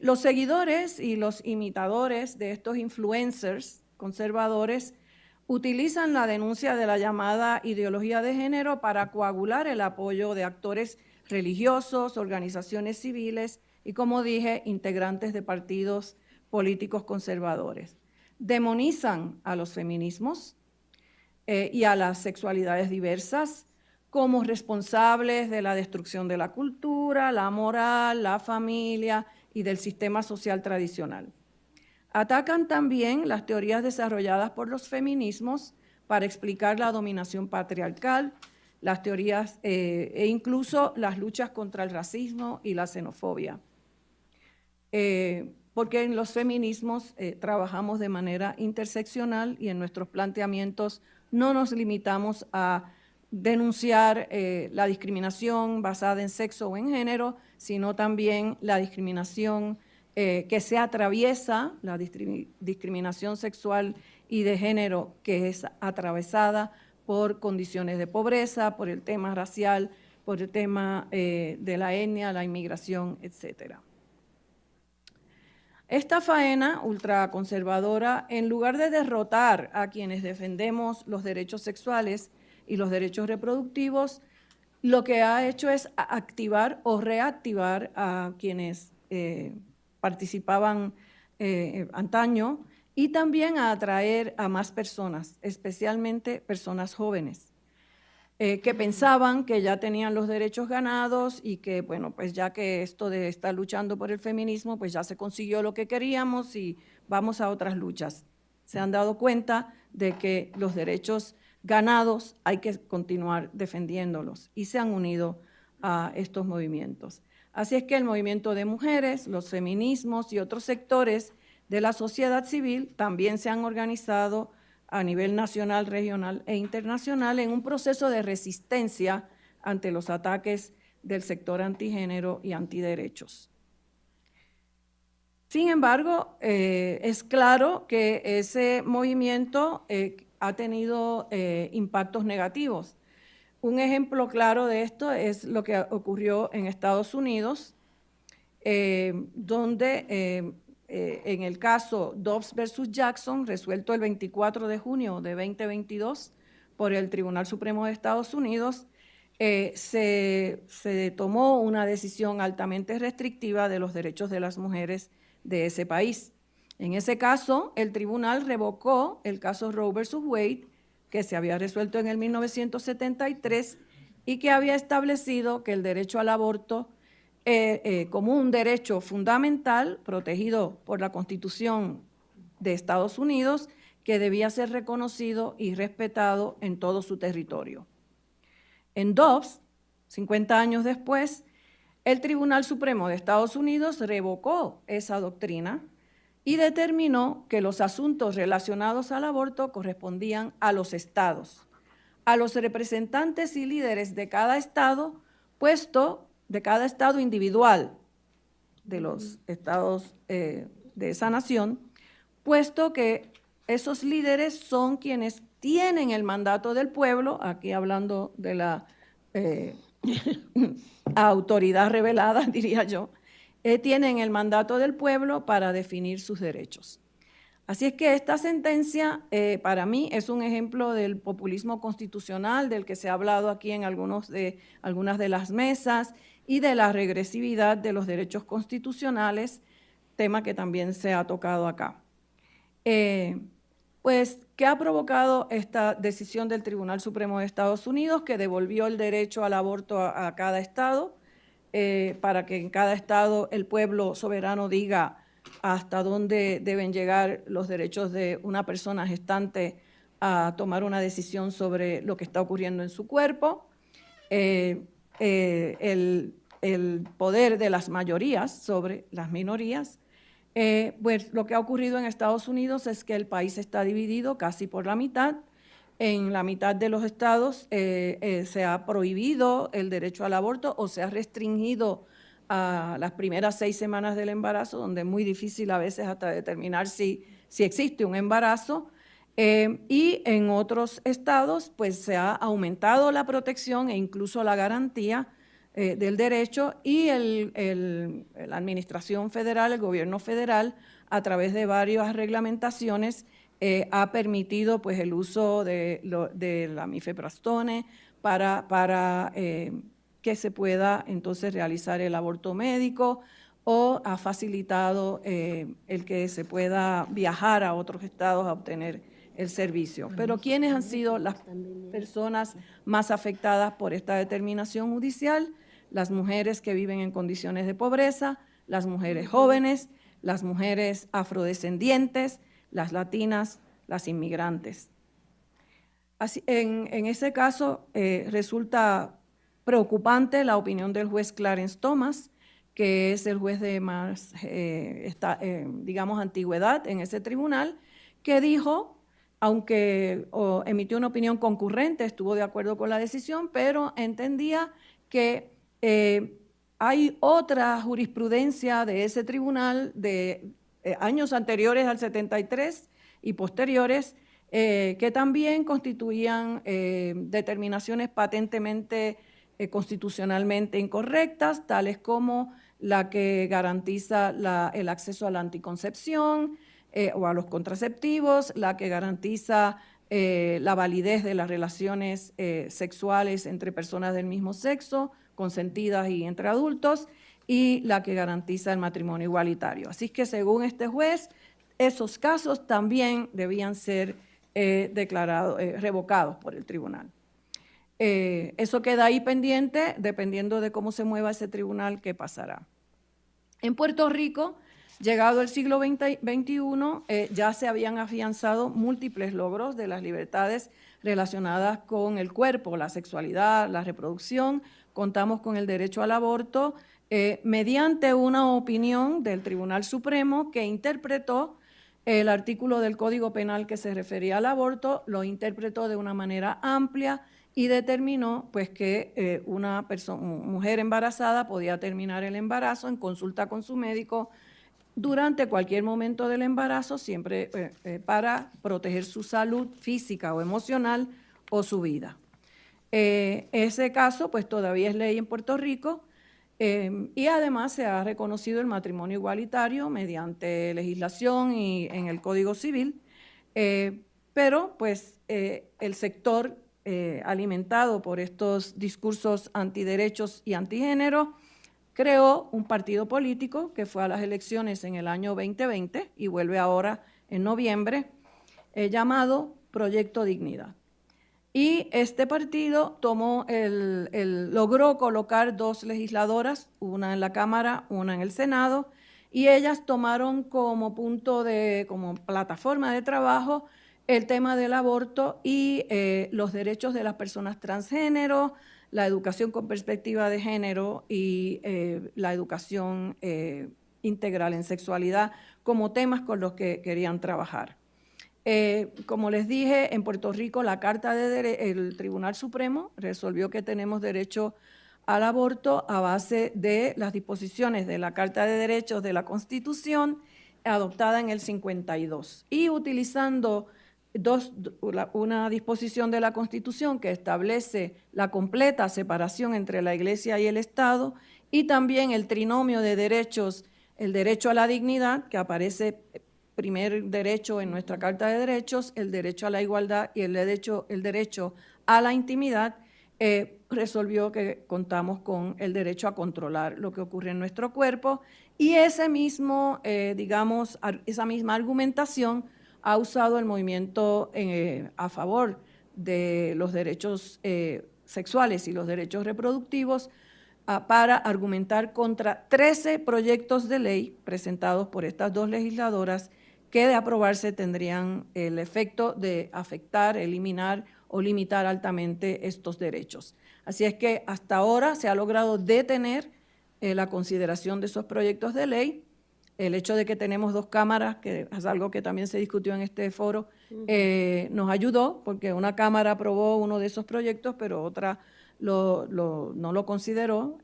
Los seguidores y los imitadores de estos influencers conservadores utilizan la denuncia de la llamada ideología de género para coagular el apoyo de actores religiosos, organizaciones civiles y, como dije, integrantes de partidos políticos conservadores. Demonizan a los feminismos y a las sexualidades diversas como responsables de la destrucción de la cultura, la moral, la familia y del sistema social tradicional. Atacan también las teorías desarrolladas por los feminismos para explicar la dominación patriarcal, las teorías e incluso las luchas contra el racismo y la xenofobia. Porque en los feminismos trabajamos de manera interseccional y en nuestros planteamientos no nos limitamos a denunciar la discriminación basada en sexo o en género, sino también la discriminación que se atraviesa, la discriminación sexual y de género que es atravesada por condiciones de pobreza, por el tema racial, por el tema de la etnia, la inmigración, etcétera. Esta faena ultraconservadora, en lugar de derrotar a quienes defendemos los derechos sexuales y los derechos reproductivos, lo que ha hecho es activar o reactivar a quienes participaban antaño y también a atraer a más personas, especialmente personas jóvenes, que pensaban que ya tenían los derechos ganados y que, bueno, pues ya que esto de estar luchando por el feminismo, pues ya se consiguió lo que queríamos y vamos a otras luchas. Se han dado cuenta de que los derechos ganados hay que continuar defendiéndolos y se han unido a estos movimientos. Así es que el movimiento de mujeres, los feminismos y otros sectores de la sociedad civil también se han organizado a nivel nacional, regional e internacional en un proceso de resistencia ante los ataques del sector antigénero y antiderechos. Sin embargo, es claro que ese movimiento ha tenido impactos negativos. Un ejemplo claro de esto es lo que ocurrió en Estados Unidos, donde en el caso Dobbs versus Jackson, resuelto el 24 de junio de 2022 por el Tribunal Supremo de Estados Unidos, se tomó una decisión altamente restrictiva de los derechos de las mujeres de ese país. En ese caso, el tribunal revocó el caso Roe versus Wade, que se había resuelto en el 1973 y que había establecido que el derecho al aborto como un derecho fundamental protegido por la Constitución de Estados Unidos, que debía ser reconocido y respetado en todo su territorio. En Dobbs, 50 años después, el Tribunal Supremo de Estados Unidos revocó esa doctrina y determinó que los asuntos relacionados al aborto correspondían a los estados, a los representantes y líderes de cada estado, de cada estado individual de los estados de esa nación, puesto que esos líderes son quienes tienen el mandato del pueblo, aquí hablando de la autoridad revelada, diría yo, tienen el mandato del pueblo para definir sus derechos. Así es que esta sentencia para mí es un ejemplo del populismo constitucional del que se ha hablado aquí en algunas de las mesas y de la regresividad de los derechos constitucionales, tema que también se ha tocado acá. Pues, ¿qué ha provocado esta decisión del Tribunal Supremo de Estados Unidos, que devolvió el derecho al aborto a cada estado, para que en cada estado el pueblo soberano diga hasta dónde deben llegar los derechos de una persona gestante a tomar una decisión sobre lo que está ocurriendo en su cuerpo? El poder de las mayorías sobre las minorías. Pues lo que ha ocurrido en Estados Unidos es que el país está dividido casi por la mitad. En la mitad de los estados se ha prohibido el derecho al aborto o se ha restringido a las primeras 6 semanas del embarazo, donde es muy difícil a veces hasta determinar si existe un embarazo. Y en otros estados pues se ha aumentado la protección e incluso la garantía del derecho, y la administración federal, el gobierno federal, a través de varias reglamentaciones, ha permitido pues, el uso de la mifeprastone para que se pueda entonces realizar el aborto médico, o ha facilitado el que se pueda viajar a otros estados a obtener el servicio. Pero ¿quiénes han sido las personas más afectadas por esta determinación judicial? Las mujeres que viven en condiciones de pobreza, las mujeres jóvenes, las mujeres afrodescendientes, las latinas, las inmigrantes. Así, en ese caso resulta preocupante la opinión del juez Clarence Thomas, que es el juez de más, digamos, antigüedad en ese tribunal, que dijo, aunque emitió una opinión concurrente, estuvo de acuerdo con la decisión, pero entendía que hay otra jurisprudencia de ese tribunal de años anteriores al 73 y posteriores que también constituían determinaciones patentemente constitucionalmente incorrectas, tales como la que garantiza el acceso a la anticoncepción o a los contraceptivos, la que garantiza la validez de las relaciones sexuales entre personas del mismo sexo, consentidas y entre adultos, y la que garantiza el matrimonio igualitario. Así que según este juez, esos casos también debían ser revocados por el tribunal. Eso queda ahí pendiente, dependiendo de cómo se mueva ese tribunal, qué pasará. En Puerto Rico, llegado el siglo XXI, ya se habían afianzado múltiples logros de las libertades relacionadas con el cuerpo, la sexualidad, la reproducción. Contamos con el derecho al aborto mediante una opinión del Tribunal Supremo que interpretó el artículo del Código Penal que se refería al aborto, lo interpretó de una manera amplia y determinó pues que una mujer embarazada podía terminar el embarazo en consulta con su médico durante cualquier momento del embarazo, siempre para proteger su salud física o emocional o su vida. Ese caso pues todavía es ley en Puerto Rico y además se ha reconocido el matrimonio igualitario mediante legislación y en el Código Civil, pero pues el sector alimentado por estos discursos antiderechos y antigénero creó un partido político que fue a las elecciones en el año 2020 y vuelve ahora en noviembre, llamado Proyecto Dignidad. Y este partido logró colocar 2 legisladoras, una en la Cámara, una en el Senado, y ellas tomaron como plataforma de trabajo el tema del aborto y los derechos de las personas transgénero, la educación con perspectiva de género y la educación integral en sexualidad como temas con los que querían trabajar. Como les dije, en Puerto Rico el Tribunal Supremo resolvió que tenemos derecho al aborto a base de las disposiciones de la Carta de Derechos de la Constitución adoptada en el 52 y utilizando una disposición de la Constitución que establece la completa separación entre la Iglesia y el Estado y también el trinomio de derechos, el derecho a la dignidad, que aparece primer derecho en nuestra Carta de Derechos, el derecho a la igualdad y el derecho a la intimidad, resolvió que contamos con el derecho a controlar lo que ocurre en nuestro cuerpo y esa misma argumentación ha usado el movimiento a favor de los derechos sexuales y los derechos reproductivos para argumentar contra 13 proyectos de ley presentados por estas 2 legisladoras que de aprobarse tendrían el efecto de afectar, eliminar o limitar altamente estos derechos. Así es que hasta ahora se ha logrado detener la consideración de esos proyectos de ley. El hecho de que tenemos 2 cámaras, que es algo que también se discutió en este foro, nos ayudó porque una cámara aprobó uno de esos proyectos, pero otra no lo consideró.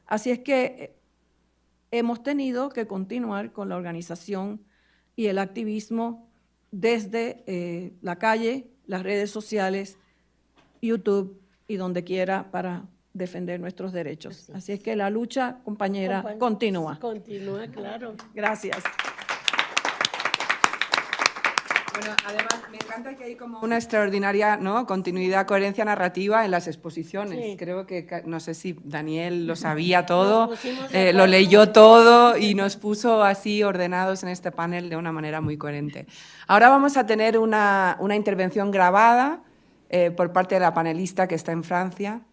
Así es que hemos tenido que continuar con la organización y el activismo desde la calle, las redes sociales, YouTube y donde quiera para defender nuestros derechos. Así es que la lucha, compañera, continúa. Continúa, claro. Gracias. Bueno, además me encanta que hay como una extraordinaria, ¿no?, continuidad, coherencia narrativa en las exposiciones. Sí. Creo que, no sé si Daniel lo sabía todo, Nos pusimos de lo acuerdo. leyó todo y nos puso así ordenados en este panel de una manera muy coherente. Ahora vamos a tener una intervención grabada por parte de la panelista que está en Francia.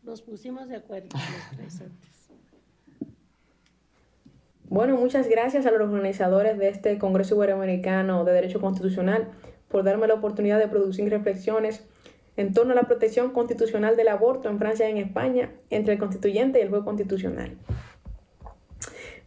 Nos pusimos de acuerdo los 3 antes. Bueno, muchas gracias a los organizadores de este Congreso Iberoamericano de Derecho Constitucional por darme la oportunidad de producir reflexiones en torno a la protección constitucional del aborto en Francia y en España entre el constituyente y el juez constitucional.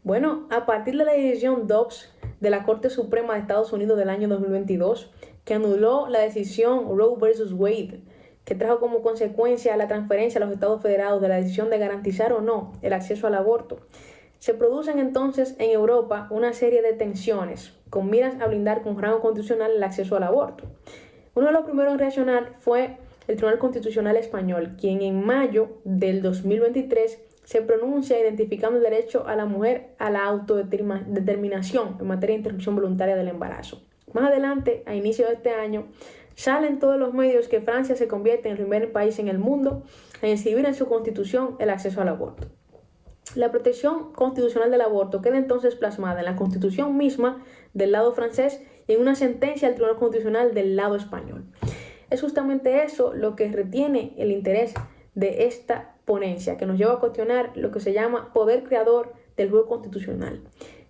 Bueno, a partir de la decisión Dobbs de la Corte Suprema de Estados Unidos del año 2022, que anuló la decisión Roe versus Wade, que trajo como consecuencia la transferencia a los Estados Federados de la decisión de garantizar o no el acceso al aborto, se producen entonces en Europa una serie de tensiones con miras a blindar con rango constitucional el acceso al aborto. Uno de los primeros en reaccionar fue el Tribunal Constitucional Español, quien en mayo del 2023 se pronuncia identificando el derecho a la mujer a la autodeterminación en materia de interrupción voluntaria del embarazo. Más adelante, a inicio de este año, salen todos los medios que Francia se convierte en el primer país en el mundo en inscribir en su constitución el acceso al aborto. La protección constitucional del aborto queda entonces plasmada en la Constitución misma del lado francés y en una sentencia del Tribunal Constitucional del lado español. Es justamente eso lo que retiene el interés de esta ponencia, que nos lleva a cuestionar lo que se llama poder creador del juez constitucional.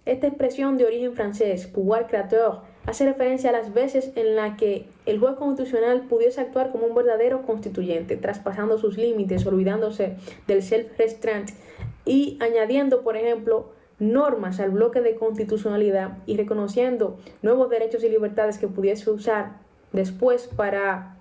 Esta expresión de origen francés, pouvoir créateur, hace referencia a las veces en las que el juez constitucional pudiese actuar como un verdadero constituyente, traspasando sus límites, olvidándose del self-restraint y añadiendo, por ejemplo, normas al bloque de constitucionalidad y reconociendo nuevos derechos y libertades que pudiese usar después para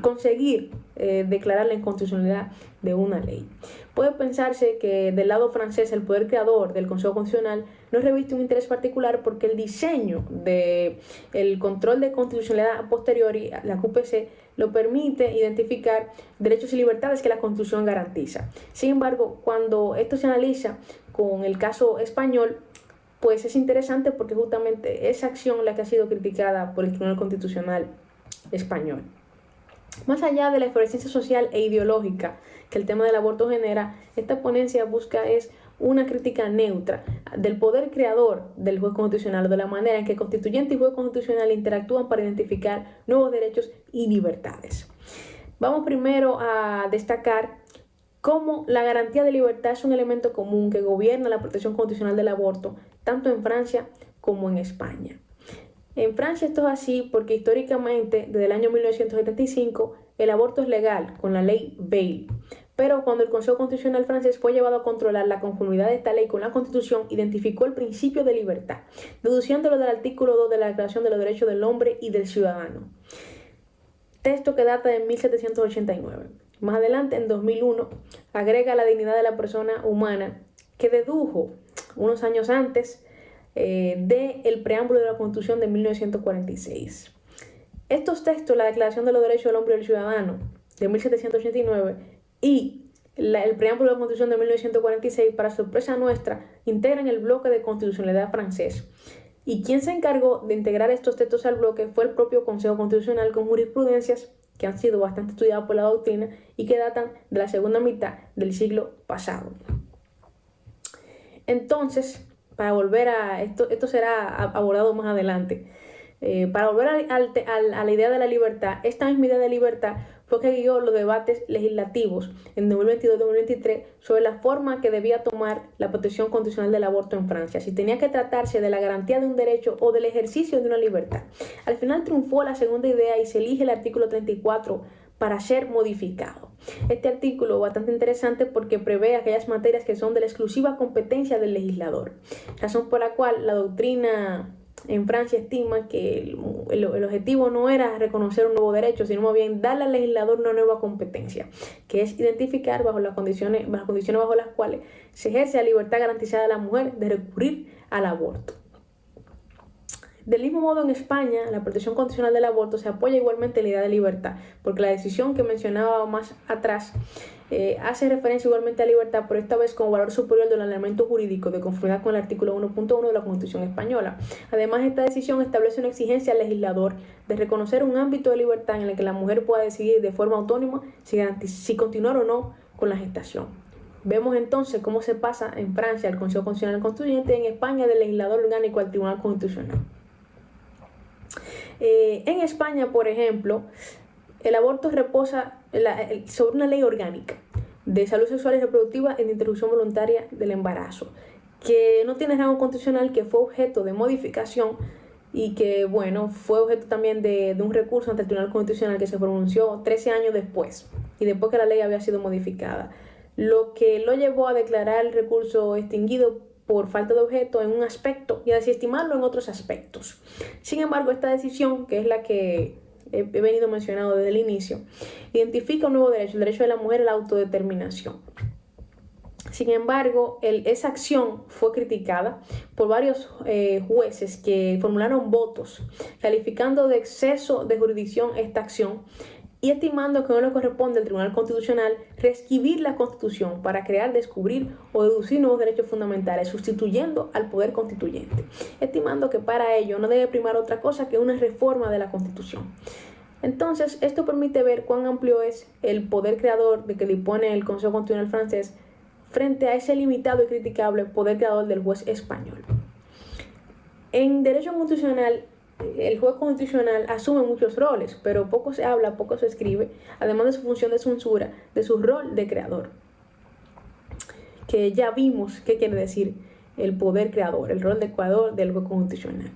conseguir declarar la inconstitucionalidad de una ley. Puede pensarse que del lado francés el poder creador del Consejo Constitucional no reviste un interés particular porque el diseño del control de constitucionalidad a posteriori, la QPC, lo permite identificar derechos y libertades que la Constitución garantiza. Sin embargo, cuando esto se analiza con el caso español, pues es interesante porque justamente esa acción la que ha sido criticada por el Tribunal Constitucional español. Más allá de la efervescencia social e ideológica que el tema del aborto genera, esta ponencia busca es una crítica neutra del poder creador del juez constitucional, de la manera en que constituyente y juez constitucional interactúan para identificar nuevos derechos y libertades. Vamos primero a destacar cómo la garantía de libertad es un elemento común que gobierna la protección constitucional del aborto, tanto en Francia como en España. En Francia esto es así porque históricamente, desde el año 1975, el aborto es legal con la ley Veil. Pero cuando el Consejo Constitucional francés fue llevado a controlar la conformidad de esta ley con la Constitución, identificó el principio de libertad, deduciéndolo del artículo 2 de la Declaración de los Derechos del Hombre y del Ciudadano. Texto que data de 1789. Más adelante, en 2001, agrega la dignidad de la persona humana que dedujo unos años antes del preámbulo de la Constitución de 1946. Estos textos, la Declaración de los Derechos del Hombre y del Ciudadano de 1789 y el preámbulo de la Constitución de 1946, para sorpresa nuestra, integran el bloque de constitucionalidad francés. Y quien se encargó de integrar estos textos al bloque fue el propio Consejo Constitucional, con jurisprudencias que han sido bastante estudiadas por la doctrina y que datan de la segunda mitad del siglo pasado. Entonces, para volver a esto será abordado más adelante. Para volver a la idea de la libertad, esta misma idea de libertad fue que guió los debates legislativos en 2022-2023 sobre la forma que debía tomar la protección constitucional del aborto en Francia, si tenía que tratarse de la garantía de un derecho o del ejercicio de una libertad. Al final triunfó la segunda idea y se elige el artículo 34 para ser modificado. Este artículo es bastante interesante porque prevé aquellas materias que son de la exclusiva competencia del legislador, razón por la cual la doctrina en Francia estima que el objetivo no era reconocer un nuevo derecho, sino más bien darle al legislador una nueva competencia, que es identificar bajo las condiciones bajo las cuales se ejerce la libertad garantizada a la mujer de recurrir al aborto. Del mismo modo, en España, la protección constitucional del aborto se apoya igualmente en la idea de libertad, porque la decisión que mencionaba más atrás hace referencia igualmente a libertad, pero esta vez como valor superior del ordenamiento jurídico de conformidad con el artículo 1.1 de la Constitución española. Además, esta decisión establece una exigencia al legislador de reconocer un ámbito de libertad en el que la mujer pueda decidir de forma autónoma si continuar o no con la gestación. Vemos entonces cómo se pasa en Francia al Consejo Constitucional Constituyente y en España del legislador orgánico al Tribunal Constitucional. En España, por ejemplo, el aborto reposa sobre una ley orgánica de salud sexual y reproductiva en interrupción voluntaria del embarazo, que no tiene rango constitucional, que fue objeto de modificación y que, bueno, fue objeto también de un recurso ante el Tribunal Constitucional que se pronunció 13 años después, y después que la ley había sido modificada, lo que lo llevó a declarar el recurso extinguido por falta de objeto en un aspecto y a desestimarlo en otros aspectos. Sin embargo, esta decisión, que es la que he venido mencionando desde el inicio, identifica un nuevo derecho, el derecho de la mujer a la autodeterminación. Sin embargo, esa acción fue criticada por varios jueces que formularon votos calificando de exceso de jurisdicción esta acción y estimando que no le corresponde al Tribunal Constitucional reescribir la Constitución para crear, descubrir o deducir nuevos derechos fundamentales, sustituyendo al poder constituyente, estimando que para ello no debe primar otra cosa que una reforma de la Constitución. Entonces, esto permite ver cuán amplio es el poder creador de que dispone el Consejo Constitucional francés frente a ese limitado y criticable poder creador del juez español. En derecho constitucional, el juez constitucional asume muchos roles, pero poco se habla, poco se escribe, además de su función de censura, de su rol de creador, que ya vimos qué quiere decir el poder creador, el rol de creador del juez constitucional.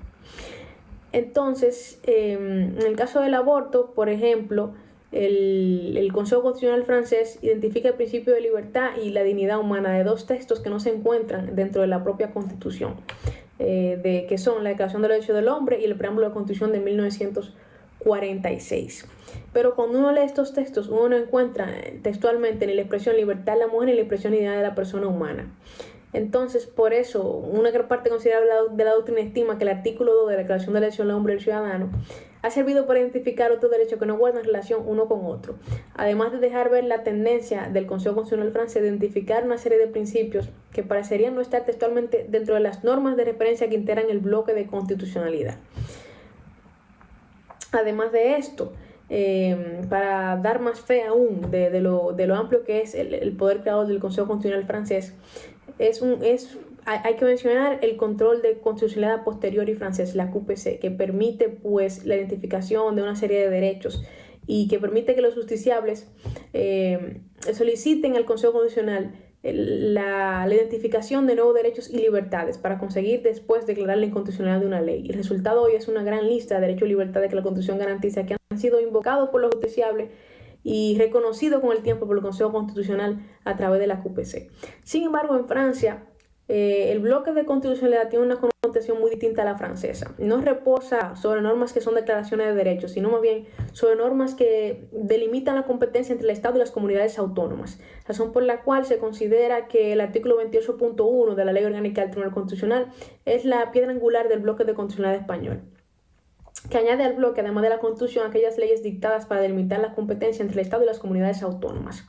Entonces, en el caso del aborto, por ejemplo, el Consejo Constitucional francés identifica el principio de libertad y la dignidad humana de dos textos que no se encuentran dentro de la propia Constitución, que son la Declaración de los Derechos del Hombre y el preámbulo de la Constitución de 1946. 46. Pero cuando uno lee estos textos, uno no encuentra textualmente ni la expresión libertad de la mujer ni la expresión dignidad de la persona humana. Entonces, por eso, una gran parte considerable de la doctrina estima que el artículo 2 de la Declaración de la Elección del Hombre y del Ciudadano ha servido para identificar otros derechos que no guardan relación uno con otro, además de dejar ver la tendencia del Consejo Constitucional francés de identificar una serie de principios que parecerían no estar textualmente dentro de las normas de referencia que integran el bloque de constitucionalidad. Además de esto, para dar más fe aún de lo amplio que es el poder creador del Consejo Constitucional francés, hay que mencionar el control de constitucionalidad posterior y francés, la QPC, que permite pues la identificación de una serie de derechos y que permite que los justiciables soliciten al Consejo Constitucional la identificación de nuevos derechos y libertades para conseguir después declarar la inconstitucionalidad de una ley. El resultado hoy es una gran lista de derechos y libertades que la Constitución garantiza, que han sido invocados por los justiciables y reconocido con el tiempo por el Consejo Constitucional a través de la QPC. Sin embargo, en Francia, el bloque de constitucionalidad tiene una connotación muy distinta a la francesa. No reposa sobre normas que son declaraciones de derechos, sino más bien sobre normas que delimitan la competencia entre el Estado y las comunidades autónomas, razón por la cual se considera que el artículo 28.1 de la Ley Orgánica del Tribunal Constitucional es la piedra angular del bloque de constitucionalidad español, que añade al bloque, además de la Constitución, aquellas leyes dictadas para delimitar la competencia entre el Estado y las comunidades autónomas.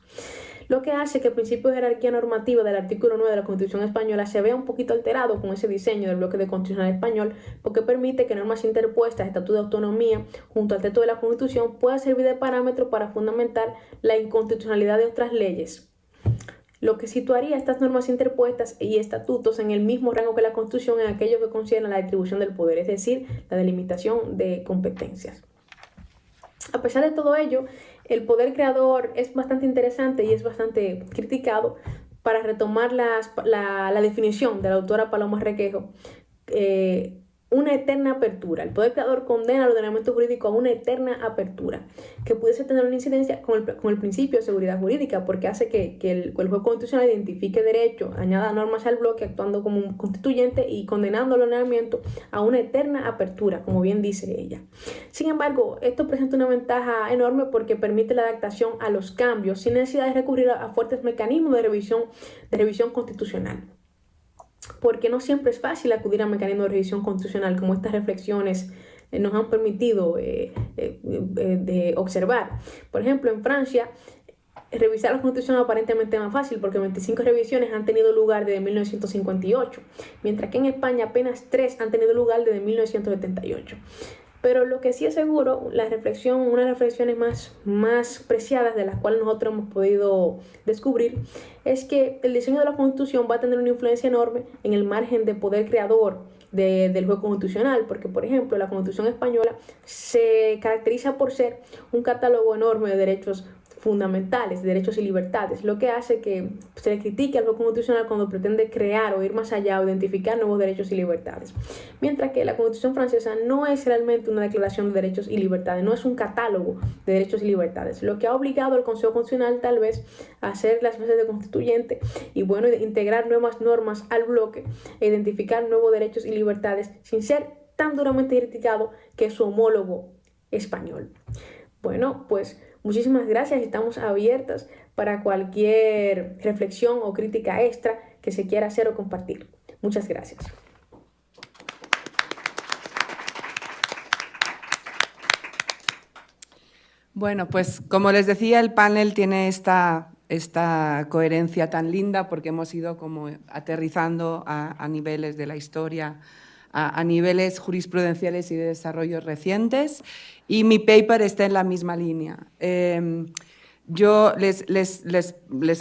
Lo que hace que el principio de jerarquía normativa del artículo 9 de la Constitución española se vea un poquito alterado con ese diseño del bloque de constitucional español, porque permite que normas interpuestas, estatuto de autonomía, junto al texto de la Constitución, pueda servir de parámetro para fundamentar la inconstitucionalidad de otras leyes, lo que situaría estas normas interpuestas y estatutos en el mismo rango que la Constitución en aquello que concierne a la distribución del poder, es decir, la delimitación de competencias. A pesar de todo ello, el poder creador es bastante interesante y es bastante criticado. Para retomar la definición de la autora Paloma Requejo, una eterna apertura. El poder creador condena al ordenamiento jurídico a una eterna apertura, que pudiese tener una incidencia con el principio de seguridad jurídica, porque hace que el juez constitucional identifique derecho, añada normas al bloque, actuando como un constituyente y condenando al ordenamiento a una eterna apertura, como bien dice ella. Sin embargo, esto presenta una ventaja enorme porque permite la adaptación a los cambios sin necesidad de recurrir a fuertes mecanismos de revisión constitucional, porque no siempre es fácil acudir a mecanismos de revisión constitucional, como estas reflexiones nos han permitido de observar. Por ejemplo, en Francia, revisar la Constitución es aparentemente más fácil porque 25 revisiones han tenido lugar desde 1958, mientras que en España apenas 3 han tenido lugar desde 1978. Pero lo que sí es seguro, una de las reflexiones más preciadas de las cuales nosotros hemos podido descubrir, es que el diseño de la Constitución va a tener una influencia enorme en el margen de poder creador del juez constitucional, porque, por ejemplo, la Constitución española se caracteriza por ser un catálogo enorme de derechos fundamentales, derechos y libertades, lo que hace que se le critique al juez constitucional cuando pretende crear o ir más allá o identificar nuevos derechos y libertades. Mientras que la Constitución francesa no es realmente una declaración de derechos y libertades, no es un catálogo de derechos y libertades, lo que ha obligado al Consejo Constitucional tal vez a hacer las veces de constituyente y bueno, integrar nuevas normas al bloque e identificar nuevos derechos y libertades sin ser tan duramente criticado que su homólogo español. Bueno, pues muchísimas gracias, estamos abiertas para cualquier reflexión o crítica extra que se quiera hacer o compartir. Muchas gracias. Bueno, pues como les decía, el panel tiene esta coherencia tan linda porque hemos ido como aterrizando a niveles de la historia, a niveles jurisprudenciales y de desarrollos recientes, y mi paper está en la misma línea. Yo les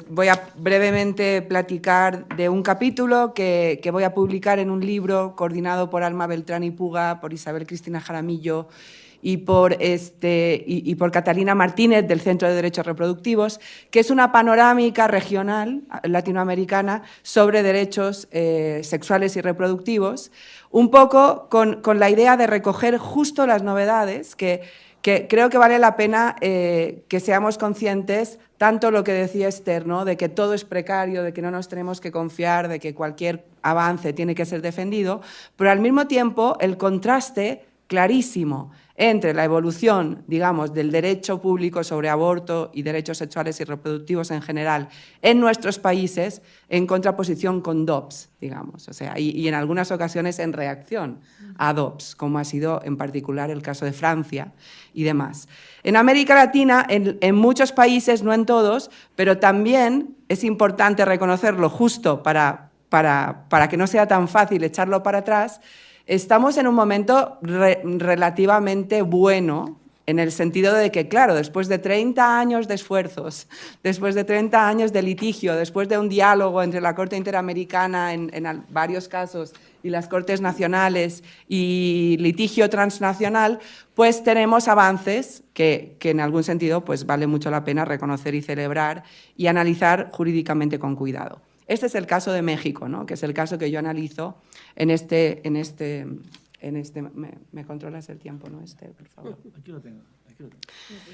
voy a brevemente platicar de un capítulo que voy a publicar en un libro coordinado por Alma Beltrán y Puga, por Isabel Cristina Jaramillo y por Catalina Martínez del Centro de Derechos Reproductivos, que es una panorámica regional latinoamericana sobre derechos sexuales y reproductivos, un poco con la idea de recoger justo las novedades que creo que vale la pena que seamos conscientes, tanto lo que decía Esther, ¿no?, de que todo es precario, de que no nos tenemos que confiar, de que cualquier avance tiene que ser defendido, pero al mismo tiempo el contraste clarísimo entre la evolución, digamos, del derecho público sobre aborto y derechos sexuales y reproductivos en general en nuestros países en contraposición con Dobbs, digamos, o sea, y en algunas ocasiones en reacción a Dobbs, como ha sido en particular el caso de Francia y demás. En América Latina, en muchos países, no en todos, pero también es importante reconocerlo justo para que no sea tan fácil echarlo para atrás, estamos en un momento relativamente bueno, en el sentido de que, claro, después de 30 años de esfuerzos, después de 30 años de litigio, después de un diálogo entre la Corte Interamericana en varios casos y las Cortes Nacionales y litigio transnacional, pues tenemos avances que en algún sentido pues vale mucho la pena reconocer y celebrar y analizar jurídicamente con cuidado. Este es el caso de México, ¿no? Que es el caso que yo analizo en este ¿me controlas el tiempo, no? Por favor. Aquí lo tengo.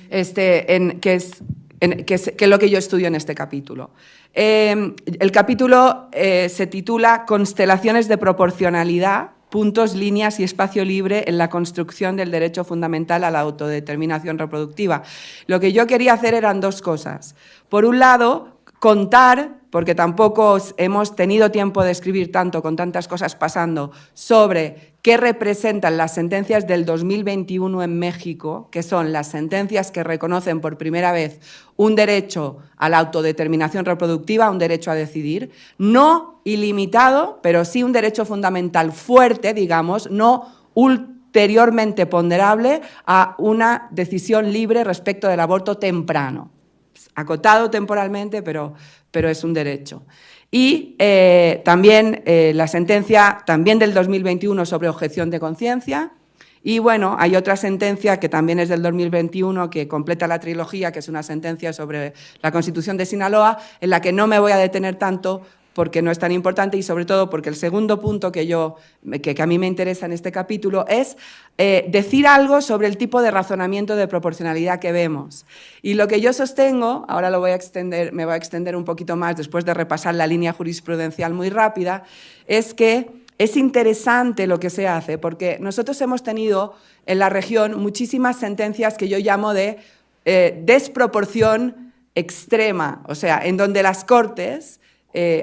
Que es lo que yo estudio en este capítulo. El capítulo se titula Constelaciones de proporcionalidad, puntos, líneas y espacio libre en la construcción del derecho fundamental a la autodeterminación reproductiva. Lo que yo quería hacer eran dos cosas. Por un lado, contar, porque tampoco hemos tenido tiempo de escribir tanto con tantas cosas pasando, sobre qué representan las sentencias del 2021 en México, que son las sentencias que reconocen por primera vez un derecho a la autodeterminación reproductiva, un derecho a decidir, no ilimitado, pero sí un derecho fundamental fuerte, digamos, no ulteriormente ponderable a una decisión libre respecto del aborto temprano. Acotado temporalmente, pero es un derecho. Y también la sentencia también del 2021 sobre objeción de conciencia. Y bueno, hay otra sentencia que también es del 2021 que completa la trilogía, que es una sentencia sobre la Constitución de Sinaloa, en la que no me voy a detener tanto porque no es tan importante y sobre todo porque el segundo punto que a mí me interesa en este capítulo es decir algo sobre el tipo de razonamiento de proporcionalidad que vemos. Y lo que yo sostengo, ahora me voy a extender un poquito más después de repasar la línea jurisprudencial muy rápida, es que es interesante lo que se hace porque nosotros hemos tenido en la región muchísimas sentencias que yo llamo de desproporción extrema, o sea, en donde las Cortes...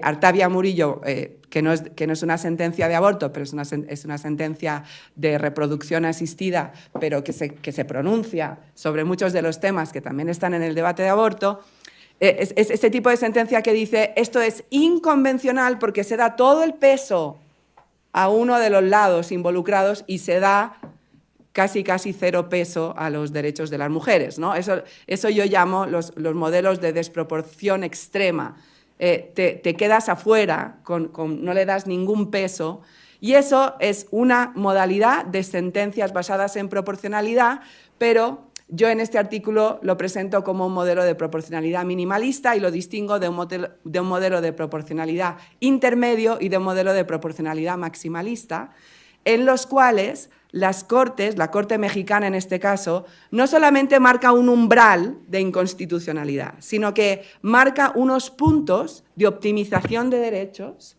Artavia Murillo, que no es una sentencia de aborto, pero es una sentencia de reproducción asistida, pero que se pronuncia sobre muchos de los temas que también están en el debate de aborto, es este tipo de sentencia que dice esto es inconvencional porque se da todo el peso a uno de los lados involucrados y se da casi cero peso a los derechos de las mujeres, ¿no? Eso yo llamo los modelos de desproporción extrema. Te quedas afuera, no le das ningún peso, y eso es una modalidad de sentencias basadas en proporcionalidad, pero yo en este artículo lo presento como un modelo de proporcionalidad minimalista y lo distingo de un modelo de proporcionalidad intermedio y de un modelo de proporcionalidad maximalista, en los cuales las Cortes, la Corte mexicana en este caso, no solamente marca un umbral de inconstitucionalidad, sino que marca unos puntos de optimización de derechos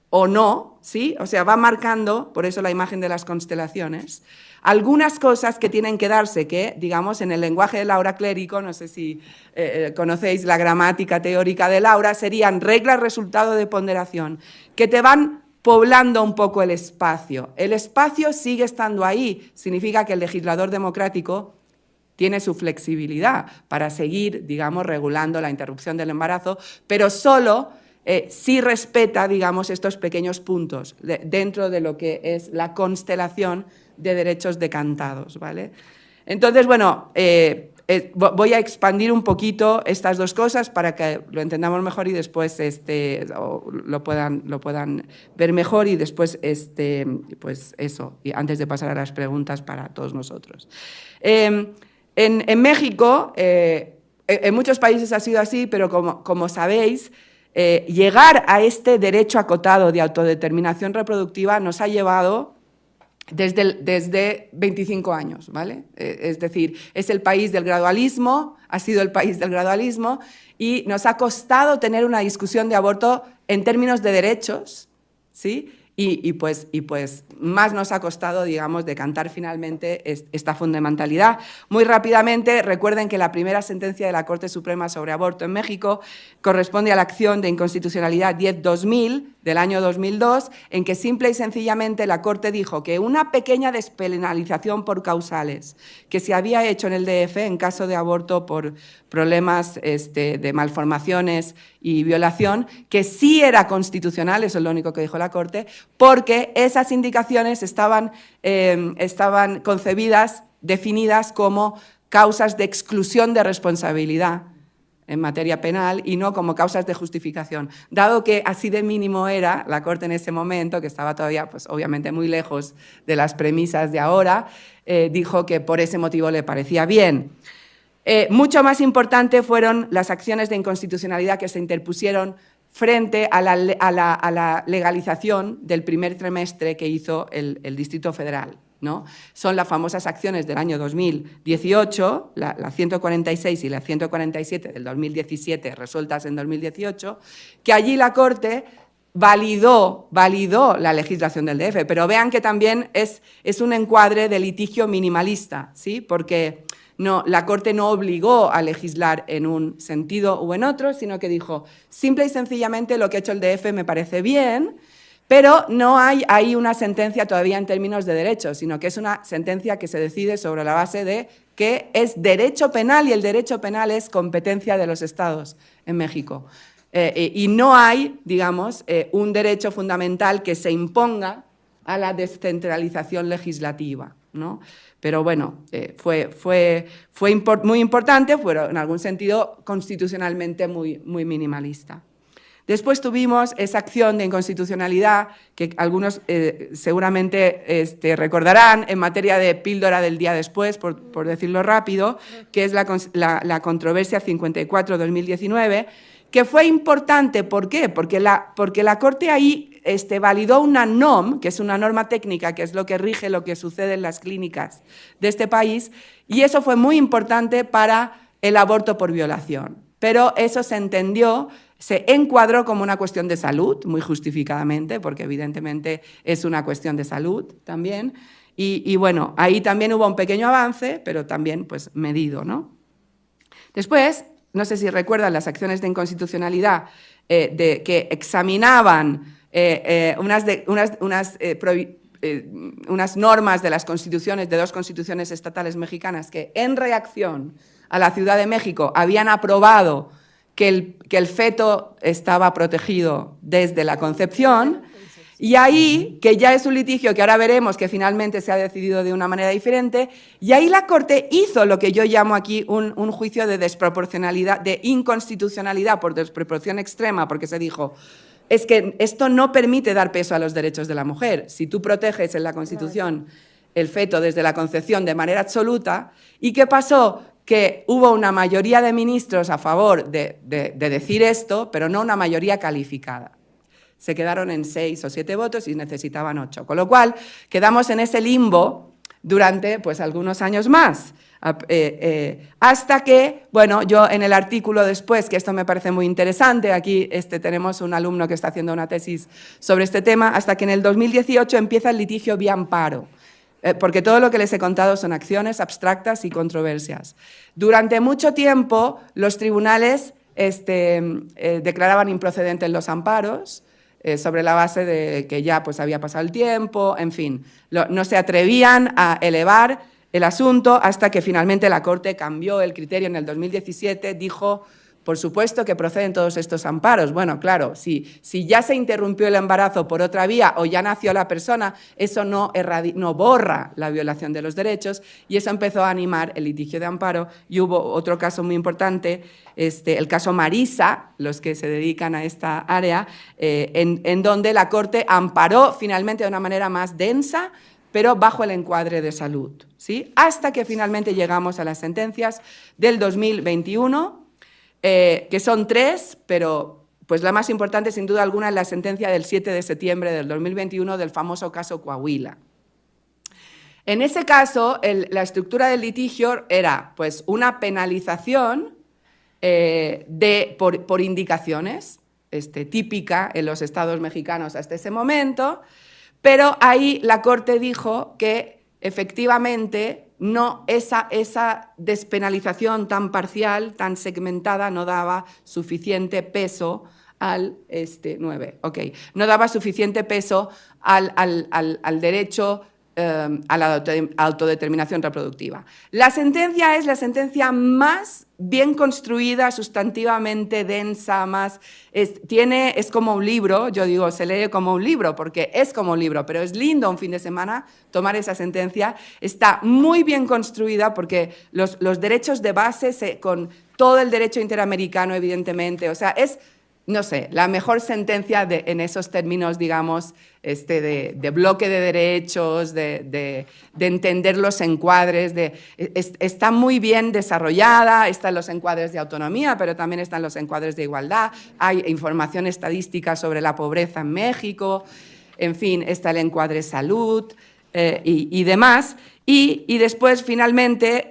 o no, ¿sí? O sea, va marcando, por eso la imagen de las constelaciones, algunas cosas que tienen que darse, que, digamos, en el lenguaje de Laura Clérico, no sé si conocéis la gramática teórica de Laura, serían reglas resultado de ponderación, que te van poblando un poco el espacio. El espacio sigue estando ahí, significa que el legislador democrático tiene su flexibilidad para seguir, digamos, regulando la interrupción del embarazo, pero solo si respeta, digamos, estos pequeños puntos dentro de lo que es la constelación de derechos decantados, ¿vale? Entonces, bueno, voy a expandir un poquito estas dos cosas para que lo entendamos mejor y después lo puedan ver mejor y después, pues eso, y antes de pasar a las preguntas para todos nosotros. En México, en muchos países ha sido así, pero como sabéis, llegar a este derecho acotado de autodeterminación reproductiva nos ha llevado desde 25 años, ¿vale? Es decir, es el país del gradualismo, ha sido el país del gradualismo y nos ha costado tener una discusión de aborto en términos de derechos, ¿sí? y pues más nos ha costado, digamos, decantar finalmente esta fundamentalidad. Muy rápidamente, recuerden que la primera sentencia de la Corte Suprema sobre aborto en México corresponde a la acción de inconstitucionalidad 10-2000 del año 2002, en que simple y sencillamente la Corte dijo que una pequeña despenalización por causales que se había hecho en el DF en caso de aborto por problemas de malformaciones y violación, que sí era constitucional, eso es lo único que dijo la Corte, porque esas indicaciones estaban concebidas, definidas como causas de exclusión de responsabilidad en materia penal y no como causas de justificación. Dado que así de mínimo era la Corte en ese momento, que estaba todavía, pues, obviamente muy lejos de las premisas de ahora, dijo que por ese motivo le parecía bien. Mucho más importante fueron las acciones de inconstitucionalidad que se interpusieron frente a la legalización del primer trimestre que hizo el Distrito Federal, ¿no? Son las famosas acciones del año 2018, la 146 y la 147 del 2017, resueltas en 2018, que allí la Corte validó la legislación del DF, pero vean que también es un encuadre de litigio minimalista, ¿sí? Porque la Corte no obligó a legislar en un sentido u en otro, sino que dijo, simple y sencillamente lo que ha hecho el DF me parece bien, pero no hay ahí una sentencia todavía en términos de derecho, sino que es una sentencia que se decide sobre la base de que es derecho penal y el derecho penal es competencia de los estados en México. Y no hay, digamos, un derecho fundamental que se imponga a la descentralización legislativa, ¿no? Pero bueno, fue muy importante, pero en algún sentido constitucionalmente muy minimalista. Después tuvimos esa acción de inconstitucionalidad que algunos seguramente recordarán en materia de píldora del día después, por decirlo rápido, que es la controversia 54-2019, que fue importante. ¿Por qué? Porque la Corte ahí validó una NOM, que es una norma técnica, que es lo que rige lo que sucede en las clínicas de este país, y eso fue muy importante para el aborto por violación. Pero eso se entendió, se encuadró como una cuestión de salud, muy justificadamente, porque evidentemente es una cuestión de salud también, y bueno, ahí también hubo un pequeño avance, pero también pues medido, ¿no? Después, no sé si recuerdan las acciones de inconstitucionalidad que examinaban unas normas de las constituciones, de dos constituciones estatales mexicanas que en reacción a la Ciudad de México habían aprobado que el feto estaba protegido desde la concepción. Y ahí, que ya es un litigio que ahora veremos que finalmente se ha decidido de una manera diferente, y ahí la Corte hizo lo que yo llamo aquí un juicio de desproporcionalidad, de inconstitucionalidad por desproporción extrema, porque se dijo, es que esto no permite dar peso a los derechos de la mujer. Si tú proteges en la Constitución el feto desde la concepción de manera absoluta, ¿y qué pasó? Que hubo una mayoría de ministros a favor de decir esto, pero no una mayoría calificada. Se quedaron en 6 o 7 votos y necesitaban 8. Con lo cual, quedamos en ese limbo durante pues, algunos años más. Hasta que, bueno, yo en el artículo después, que esto me parece muy interesante, aquí tenemos un alumno que está haciendo una tesis sobre este tema, hasta que en el 2018 empieza el litigio vía amparo. Porque todo lo que les he contado son acciones abstractas y controversias. Durante mucho tiempo, los tribunales declaraban improcedentes los amparos, sobre la base de que ya pues, había pasado el tiempo, en fin, no se atrevían a elevar el asunto hasta que finalmente la Corte cambió el criterio en el 2017, dijo, por supuesto que proceden todos estos amparos. Bueno, claro, si ya se interrumpió el embarazo por otra vía o ya nació la persona, eso no borra la violación de los derechos, y eso empezó a animar el litigio de amparo. Y hubo otro caso muy importante, el caso Marisa, los que se dedican a esta área, en donde la Corte amparó finalmente de una manera más densa, pero bajo el encuadre de salud, ¿sí? Hasta que finalmente llegamos a las sentencias del 2021, que son 3, pero pues la más importante sin duda alguna es la sentencia del 7 de septiembre del 2021 del famoso caso Coahuila. En ese caso, la estructura del litigio era pues, una penalización por indicaciones. típica en los estados mexicanos hasta ese momento, pero ahí la Corte dijo que efectivamente esa despenalización tan parcial, tan segmentada, no daba suficiente peso al 9. Okay. No daba suficiente peso al derecho a la autodeterminación reproductiva. La sentencia es la sentencia más bien construida, sustantivamente densa, es como un libro, yo digo, se lee como un libro, porque es como un libro, pero es lindo un fin de semana tomar esa sentencia. Está muy bien construida porque los derechos de base, con todo el derecho interamericano, evidentemente, o sea, es, no sé, la mejor sentencia en esos términos, digamos, de bloque de derechos, de entender los encuadres, está muy bien desarrollada, están los encuadres de autonomía, pero también están los encuadres de igualdad, hay información estadística sobre la pobreza en México, en fin, está el encuadre salud y demás. Y después, finalmente,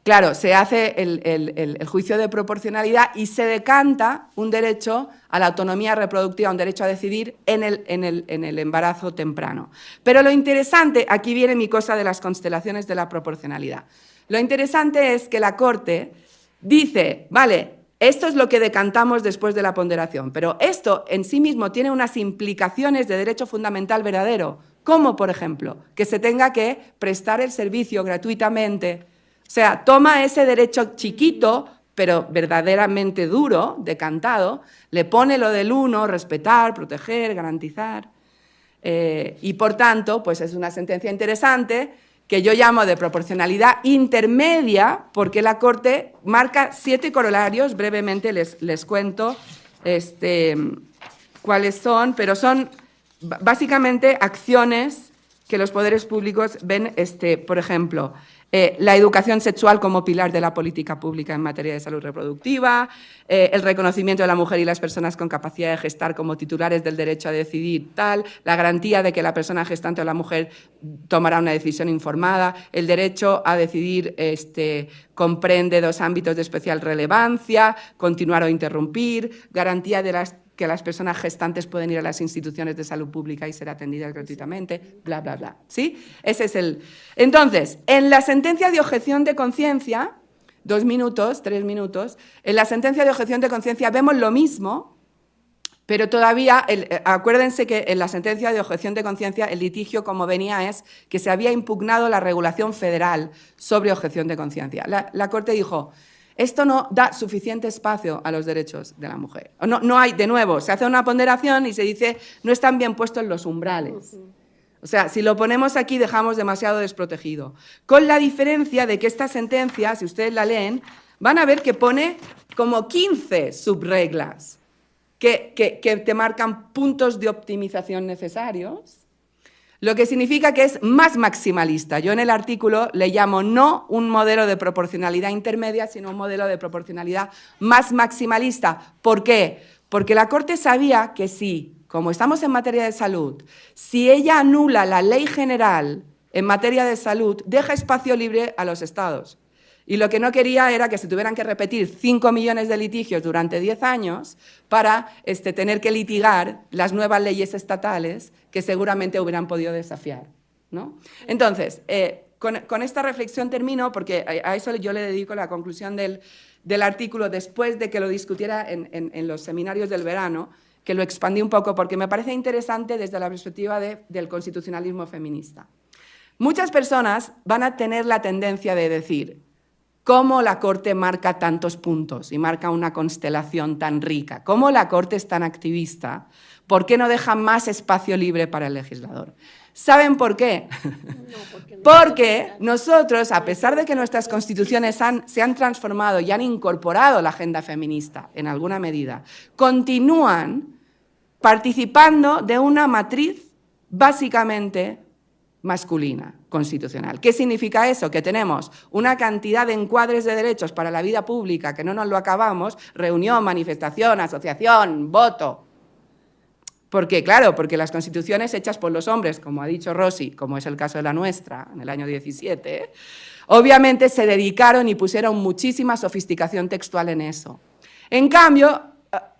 claro, se hace el juicio de proporcionalidad y se decanta un derecho a la autonomía reproductiva, un derecho a decidir en el embarazo temprano. Pero lo interesante, aquí viene mi cosa de las constelaciones de la proporcionalidad. Lo interesante es que la Corte dice, vale, esto es lo que decantamos después de la ponderación, pero esto en sí mismo tiene unas implicaciones de derecho fundamental verdadero, como, por ejemplo, que se tenga que prestar el servicio gratuitamente. O sea, toma ese derecho chiquito, pero verdaderamente duro, decantado, le pone lo del 1, respetar, proteger, garantizar. Y por tanto, pues es una sentencia interesante que yo llamo de proporcionalidad intermedia, porque la Corte marca 7 corolarios, brevemente les cuento cuáles son, pero son básicamente acciones que los poderes públicos ven, por ejemplo, la educación sexual como pilar de la política pública en materia de salud reproductiva, el reconocimiento de la mujer y las personas con capacidad de gestar como titulares del derecho a decidir, la garantía de que la persona gestante o la mujer tomará una decisión informada, el derecho a decidir comprende 2 ámbitos de especial relevancia, continuar o interrumpir, garantía de que las personas gestantes pueden ir a las instituciones de salud pública y ser atendidas gratuitamente, bla, bla, bla. ¿Sí? Ese es el... Entonces, en la sentencia de objeción de conciencia, 2 minutos, 3 minutos, en la sentencia de objeción de conciencia vemos lo mismo, pero todavía, acuérdense que en la sentencia de objeción de conciencia el litigio como venía es que se había impugnado la regulación federal sobre objeción de conciencia. La Corte dijo... Esto no da suficiente espacio a los derechos de la mujer. No hay, de nuevo, se hace una ponderación y se dice no están bien puestos los umbrales. O sea, si lo ponemos aquí dejamos demasiado desprotegido. Con la diferencia de que esta sentencia, si ustedes la leen, van a ver que pone como 15 subreglas que te marcan puntos de optimización necesarios, lo que significa que es más maximalista. Yo en el artículo le llamo no un modelo de proporcionalidad intermedia, sino un modelo de proporcionalidad más maximalista. ¿Por qué? Porque la Corte sabía que sí, como estamos en materia de salud, si ella anula la ley general en materia de salud, deja espacio libre a los estados. Y lo que no quería era que se tuvieran que repetir 5 millones de litigios durante 10 años para tener que litigar las nuevas leyes estatales que seguramente hubieran podido desafiar, ¿no? Entonces, con esta reflexión termino, porque a eso yo le dedico la conclusión del artículo después de que lo discutiera en los seminarios del verano, que lo expandí un poco porque me parece interesante desde la perspectiva del constitucionalismo feminista. Muchas personas van a tener la tendencia de decir cómo la Corte marca tantos puntos y marca una constelación tan rica, cómo la Corte es tan activista, ¿por qué no deja más espacio libre para el legislador? ¿Saben por qué? Porque nosotros, a pesar de que nuestras constituciones se han transformado y han incorporado la agenda feminista en alguna medida, continúan participando de una matriz básicamente masculina, constitucional. ¿Qué significa eso? Que tenemos una cantidad de encuadres de derechos para la vida pública que no nos lo acabamos, reunión, manifestación, asociación, voto. ¿Por qué? Claro, porque las constituciones hechas por los hombres, como ha dicho Rossi, como es el caso de la nuestra, en el año 17, obviamente se dedicaron y pusieron muchísima sofisticación textual en eso. En cambio,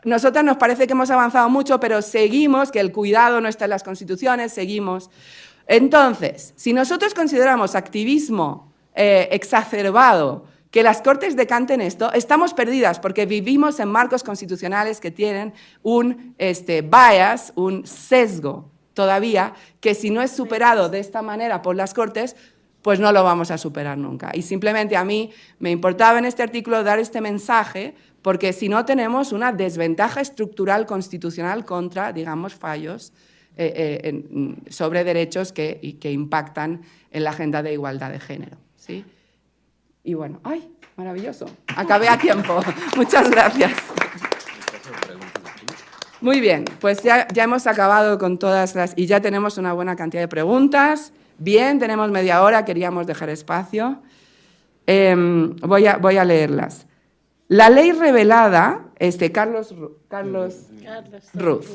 nosotras nos parece que hemos avanzado mucho, pero seguimos, que el cuidado no está en las constituciones, seguimos. Entonces, si nosotros consideramos activismo exacerbado que las Cortes decanten esto, estamos perdidas porque vivimos en marcos constitucionales que tienen un bias, un sesgo todavía, que si no es superado de esta manera por las Cortes, pues no lo vamos a superar nunca. Y simplemente a mí me importaba en este artículo dar este mensaje porque si no tenemos una desventaja estructural constitucional contra, digamos, fallos sobre derechos que impactan en la agenda de igualdad de género, ¿sí? Y bueno, ¡ay, maravilloso! Acabé a tiempo. Muchas gracias. Muy bien, pues ya hemos acabado con todas las... Y ya tenemos una buena cantidad de preguntas. Bien, tenemos media hora, queríamos dejar espacio. Voy a leerlas. La ley revelada, Carlos Ruz.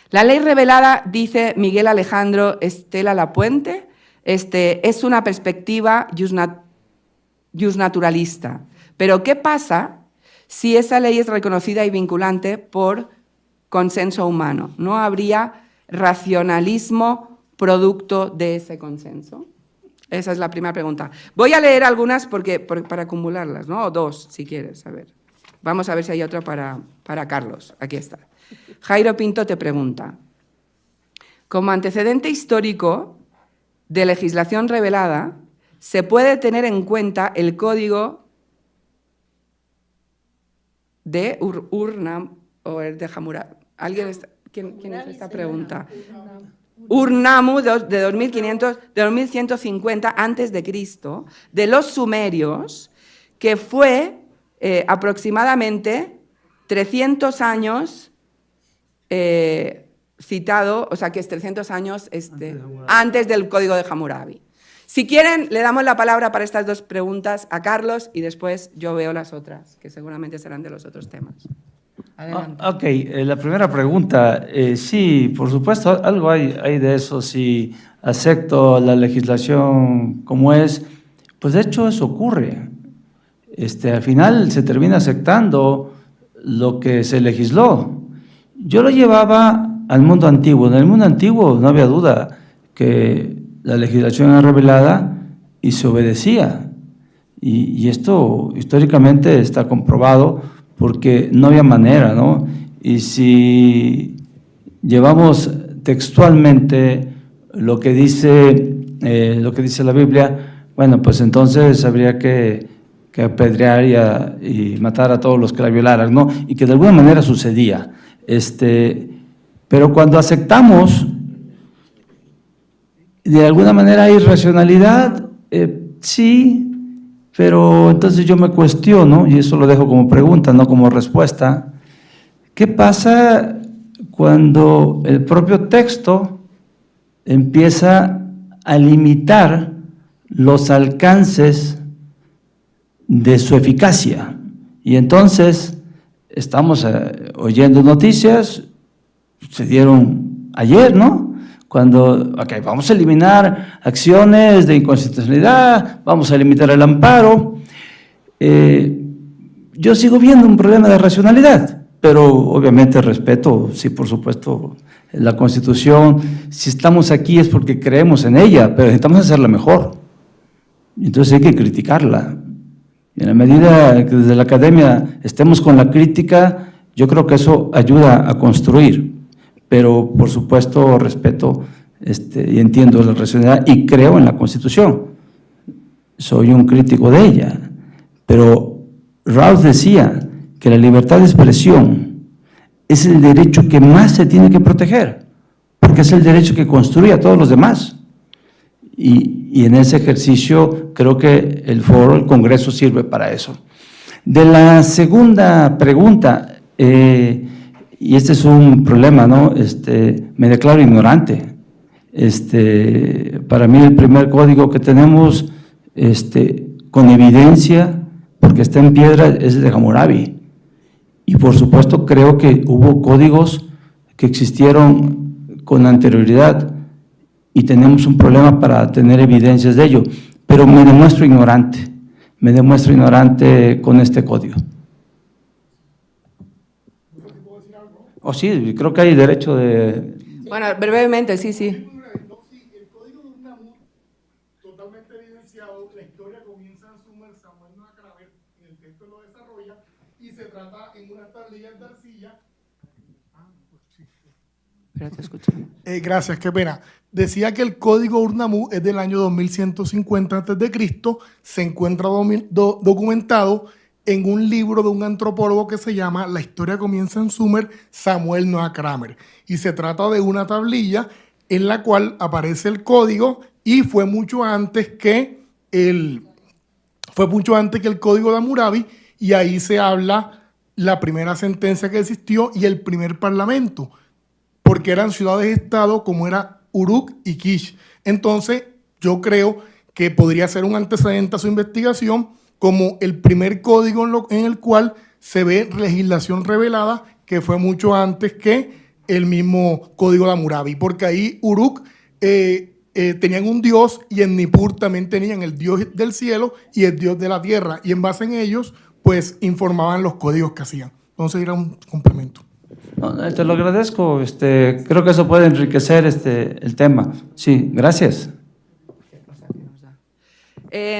La ley revelada, dice Miguel Alejandro Estela Lapuente, es una perspectiva justnaturalista. Pero ¿qué pasa si esa ley es reconocida y vinculante por consenso humano? ¿No habría racionalismo producto de ese consenso? Esa es la primera pregunta. Voy a leer algunas para acumularlas, ¿no? O dos, si quieres, a ver. Vamos a ver si hay otra para Carlos. Aquí está. Jairo Pinto te pregunta, como antecedente histórico de legislación revelada, ¿se puede tener en cuenta el código de Urnam o el de Hammurabi? ¿Quién hizo esta pregunta? Urnammu de 2150 antes de Cristo, de los sumerios, que fue aproximadamente 300 años citado, o sea que es 300 años antes del código de Hammurabi. Si quieren, le damos la palabra para estas dos preguntas a Carlos y después yo veo las otras, que seguramente serán de los otros temas. Adelante. Ok, la primera pregunta, sí, por supuesto, algo hay de eso, si acepto la legislación como es, pues de hecho eso ocurre. Al final se termina aceptando lo que se legisló. Yo lo llevaba al mundo antiguo. En el mundo antiguo no había duda que la legislación era revelada y se obedecía. Y esto históricamente está comprobado porque no había manera, ¿no? Y si llevamos textualmente lo que dice la Biblia, bueno, pues entonces habría que apedrear y matar a todos los que la violaran, ¿no? Y que de alguna manera sucedía. Pero cuando aceptamos, de alguna manera hay racionalidad, sí, pero entonces yo me cuestiono, y eso lo dejo como pregunta, no como respuesta, ¿qué pasa cuando el propio texto empieza a limitar los alcances de su eficacia? Y entonces estamos oyendo noticias, se dieron ayer, ¿no? Cuando, vamos a eliminar acciones de inconstitucionalidad, vamos a limitar el amparo. Yo sigo viendo un problema de racionalidad, pero obviamente respeto, sí, por supuesto, la Constitución. Si estamos aquí es porque creemos en ella, pero necesitamos hacerla mejor. Entonces hay que criticarla. Y en la medida que desde la academia estemos con la crítica, yo creo que eso ayuda a construir. Pero, por supuesto, respeto y entiendo la racionalidad y creo en la Constitución. Soy un crítico de ella. Pero Rawls decía que la libertad de expresión es el derecho que más se tiene que proteger, porque es el derecho que construye a todos los demás. Y en ese ejercicio creo que el foro, el Congreso, sirve para eso. De la segunda pregunta, y este es un problema, ¿no? Me declaro ignorante. Para mí el primer código que tenemos, con evidencia, porque está en piedra, es el de Hammurabi. Y por supuesto creo que hubo códigos que existieron con anterioridad y tenemos un problema para tener evidencias de ello. Pero me demuestro ignorante con este código. Oh, sí, creo que hay derecho de... Bueno, brevemente, sí, sí. No, sí, el código de Urnamut, totalmente evidenciado, la historia comienza en Sumer, Samuel Noah Cramer, en el texto lo desarrolla, y se trata en unas tablillas de arcilla. Pero te escuchamos. Gracias, qué pena. Decía que el código Urnamut es del año 2150 a.C., se encuentra documentado en un libro de un antropólogo que se llama La historia comienza en Sumer, Samuel Noah Cramer. Y se trata de una tablilla en la cual aparece el código y fue mucho antes que el código de Hammurabi, y ahí se habla la primera sentencia que existió y el primer parlamento, porque eran ciudades-estado como era Uruk y Kish. Entonces, yo creo que podría ser un antecedente a su investigación como el primer código en el cual se ve legislación revelada, que fue mucho antes que el mismo código de Hammurabi, porque ahí Uruk tenían un dios y en Nippur también tenían el dios del cielo y el dios de la tierra, y en base en ellos, pues informaban los códigos que hacían. Entonces era un complemento. No, te lo agradezco, creo que eso puede enriquecer el tema. Sí, gracias.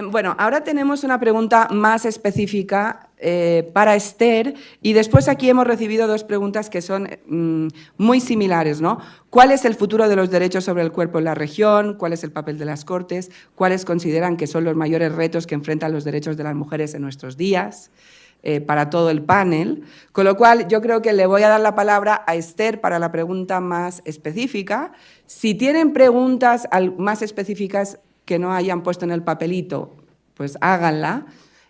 Bueno, ahora tenemos una pregunta más específica para Esther, y después aquí hemos recibido dos preguntas que son muy similares, ¿no? ¿Cuál es el futuro de los derechos sobre el cuerpo en la región? ¿Cuál es el papel de las Cortes? ¿Cuáles consideran que son los mayores retos que enfrentan los derechos de las mujeres en nuestros días? Para todo el panel, con lo cual yo creo que le voy a dar la palabra a Esther para la pregunta más específica. Si tienen preguntas más específicas que no hayan puesto en el papelito, pues háganla,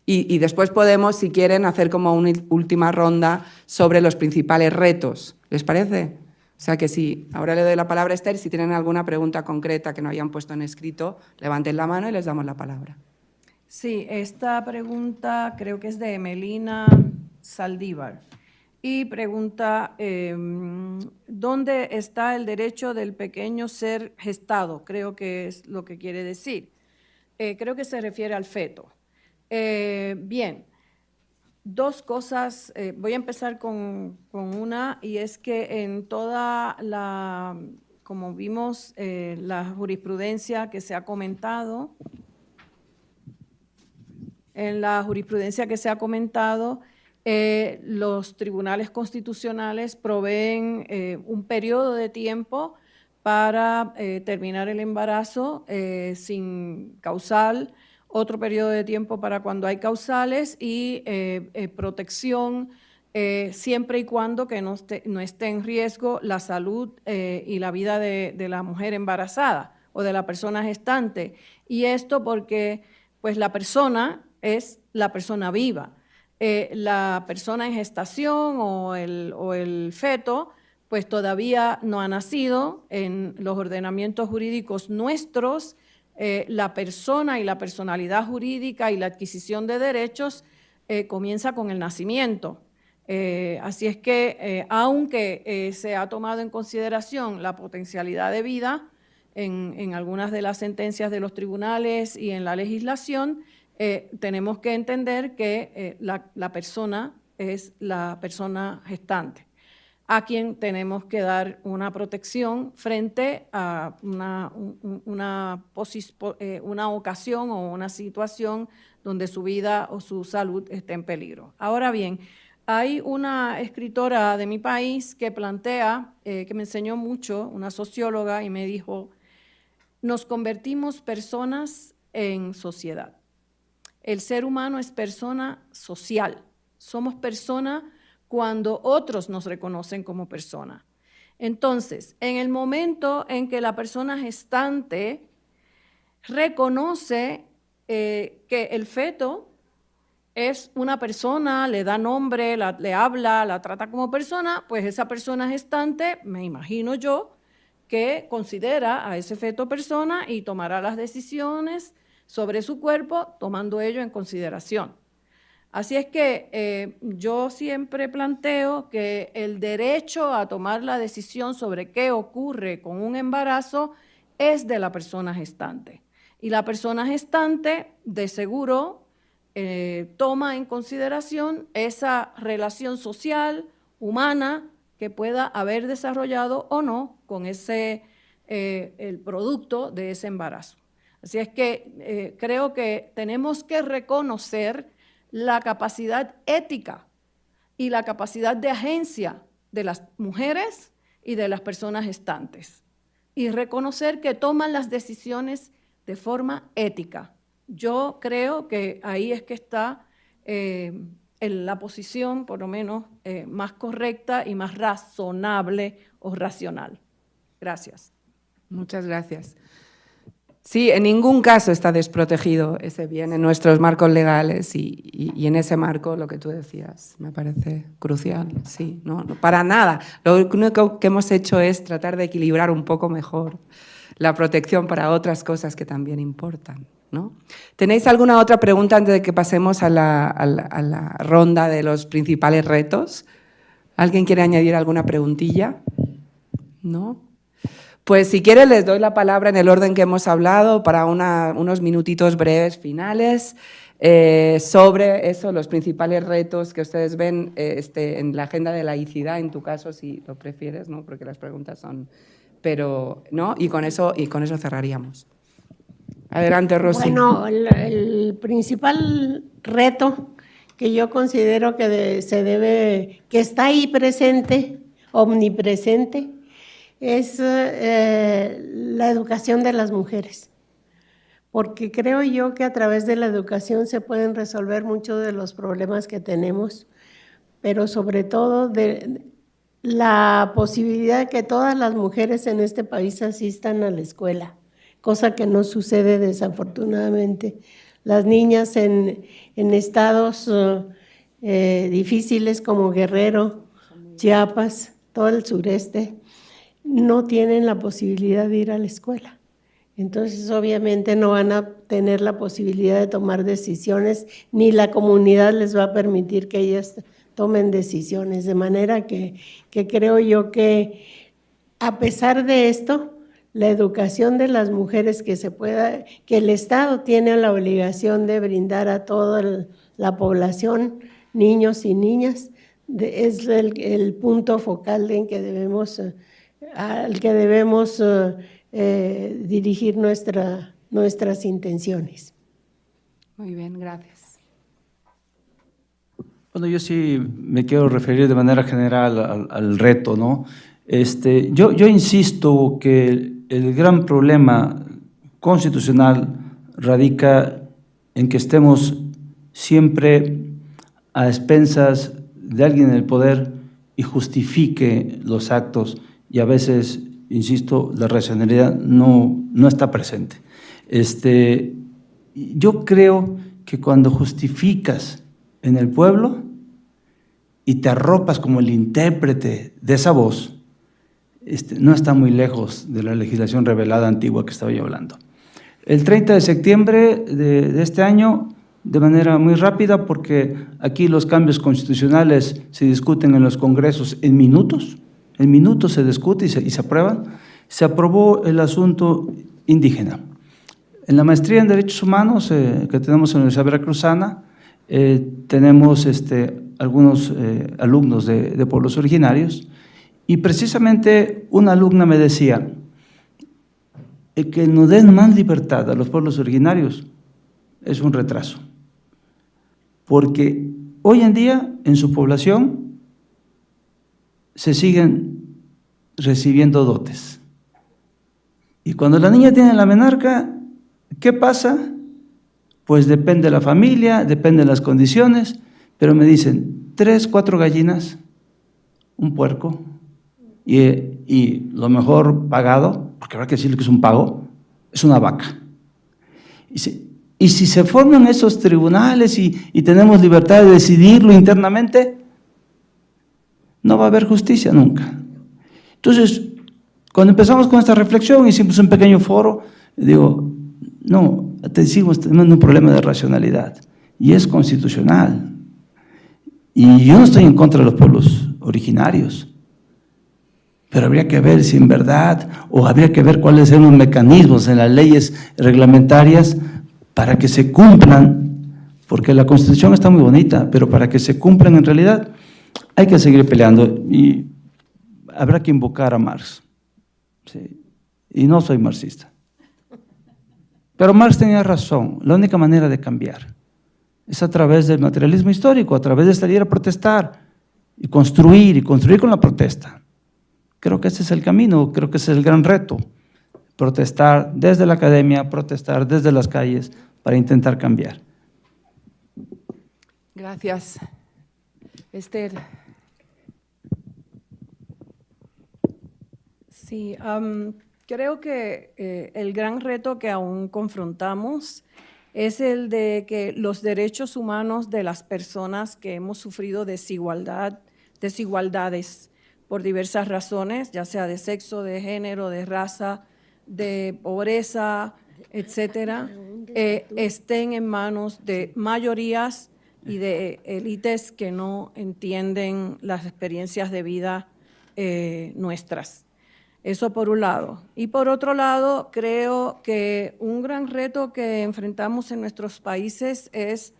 y después podemos, si quieren, hacer como una última ronda sobre los principales retos. ¿Les parece? O sea que sí, ahora le doy la palabra a Esther. Si tienen alguna pregunta concreta que no hayan puesto en escrito, levanten la mano y les damos la palabra. Sí, esta pregunta creo que es de Melina Saldívar y pregunta, ¿dónde está el derecho del pequeño ser gestado? Creo que es lo que quiere decir. Creo que se refiere al feto. Bien, dos cosas. Voy a empezar con una, y es que en toda la, como vimos, la jurisprudencia que se ha comentado, los tribunales constitucionales proveen un periodo de tiempo para terminar el embarazo sin causal, otro periodo de tiempo para cuando hay causales y protección siempre y cuando que no esté en riesgo la salud y la vida de la mujer embarazada o de la persona gestante. Y esto porque pues la persona es la persona viva. La persona en gestación o el feto, pues todavía no ha nacido. En los ordenamientos jurídicos nuestros, la persona y la personalidad jurídica y la adquisición de derechos comienza con el nacimiento. Así es que, aunque se ha tomado en consideración la potencialidad de vida en algunas de las sentencias de los tribunales y en la legislación, tenemos que entender que la persona es la persona gestante, a quien tenemos que dar una protección frente a una ocasión o una situación donde su vida o su salud esté en peligro. Ahora bien, hay una escritora de mi país que plantea, que me enseñó mucho, una socióloga, y me dijo: nos convertimos personas en sociedad. El ser humano es persona social. Somos persona cuando otros nos reconocen como persona. Entonces, en el momento en que la persona gestante reconoce que el feto es una persona, le da nombre, le habla, la trata como persona, pues esa persona gestante, me imagino yo, que considera a ese feto persona y tomará las decisiones sobre su cuerpo, tomando ello en consideración. Así es que yo siempre planteo que el derecho a tomar la decisión sobre qué ocurre con un embarazo es de la persona gestante. Y la persona gestante, de seguro, toma en consideración esa relación social humana que pueda haber desarrollado o no con el producto de ese embarazo. Así es que creo que tenemos que reconocer la capacidad ética y la capacidad de agencia de las mujeres y de las personas gestantes y reconocer que toman las decisiones de forma ética. Yo creo que ahí es que está en la posición, por lo menos, más correcta y más razonable o racional. Gracias. Muchas gracias. Sí, en ningún caso está desprotegido ese bien en nuestros marcos legales y en ese marco lo que tú decías me parece crucial. Sí, no, para nada. Lo único que hemos hecho es tratar de equilibrar un poco mejor la protección para otras cosas que también importan, ¿no? ¿Tenéis alguna otra pregunta antes de que pasemos a la ronda de los principales retos? ¿Alguien quiere añadir alguna preguntilla? ¿No? Pues si quieres les doy la palabra en el orden que hemos hablado para unos minutitos breves finales sobre eso, los principales retos que ustedes ven en la agenda de laicidad, en tu caso, si lo prefieres, ¿no? Porque las preguntas son... Pero, ¿no? Y con eso cerraríamos. Adelante, Rosy. Bueno, el principal reto que yo considero que que está ahí presente, omnipresente, es la educación de las mujeres, porque creo yo que a través de la educación se pueden resolver muchos de los problemas que tenemos, pero sobre todo de la posibilidad de que todas las mujeres en este país asistan a la escuela, cosa que no sucede desafortunadamente. Las niñas en estados difíciles como Guerrero, Chiapas, todo el sureste, no tienen la posibilidad de ir a la escuela. Entonces, obviamente, no van a tener la posibilidad de tomar decisiones, ni la comunidad les va a permitir que ellas tomen decisiones. De manera que creo yo que, a pesar de esto, la educación de las mujeres que el Estado tiene la obligación de brindar a toda la población, niños y niñas, es el punto focal al que debemos dirigir nuestras intenciones. Muy bien, gracias. Bueno, yo sí me quiero referir de manera general al reto, ¿no? Yo insisto que el gran problema constitucional radica en que estemos siempre a expensas de alguien en el poder y justifique los actos, y a veces, insisto, la racionalidad no está presente. Yo creo que cuando justificas en el pueblo y te arropas como el intérprete de esa voz, no está muy lejos de la legislación revelada antigua que estaba yo hablando. El 30 de septiembre de este año, de manera muy rápida, porque aquí los cambios constitucionales se discuten en los congresos en minutos se discute y se aprueban, se aprobó el asunto indígena. En la maestría en Derechos Humanos que tenemos en la Universidad Veracruzana, tenemos algunos alumnos de pueblos originarios, y precisamente una alumna me decía, que nos den más libertad a los pueblos originarios es un retraso, porque hoy en día en su población se siguen recibiendo dotes. Y cuando la niña tiene la menarca, ¿qué pasa? Pues depende de la familia, depende de las condiciones, pero me dicen 3, 4 gallinas, un puerco, y lo mejor pagado, porque habrá que decirle que es un pago, es una vaca. Y si se forman esos tribunales y tenemos libertad de decidirlo internamente, no va a haber justicia nunca. Entonces, cuando empezamos con esta reflexión, hicimos un pequeño foro, digo, no, te decimos, tenemos un problema de racionalidad, y es constitucional. Y yo no estoy en contra de los pueblos originarios, pero habría que ver si en verdad, o habría que ver cuáles son los mecanismos en las leyes reglamentarias para que se cumplan, porque la Constitución está muy bonita, pero para que se cumplan en realidad hay que seguir peleando y habrá que invocar a Marx. ¿Sí? Y no soy marxista. Pero Marx tenía razón, la única manera de cambiar es a través del materialismo histórico, a través de salir a protestar y construir con la protesta. Creo que ese es el camino, creo que ese es el gran reto. Protestar desde la academia, protestar desde las calles para intentar cambiar. Gracias. Esther. Sí, creo que el gran reto que aún confrontamos es el de que los derechos humanos de las personas que hemos sufrido desigualdades por diversas razones, ya sea de sexo, de género, de raza, de pobreza, etcétera, estén en manos de mayorías y de élites que no entienden las experiencias de vida nuestras. Eso por un lado. Y por otro lado, creo que un gran reto que enfrentamos en nuestros países es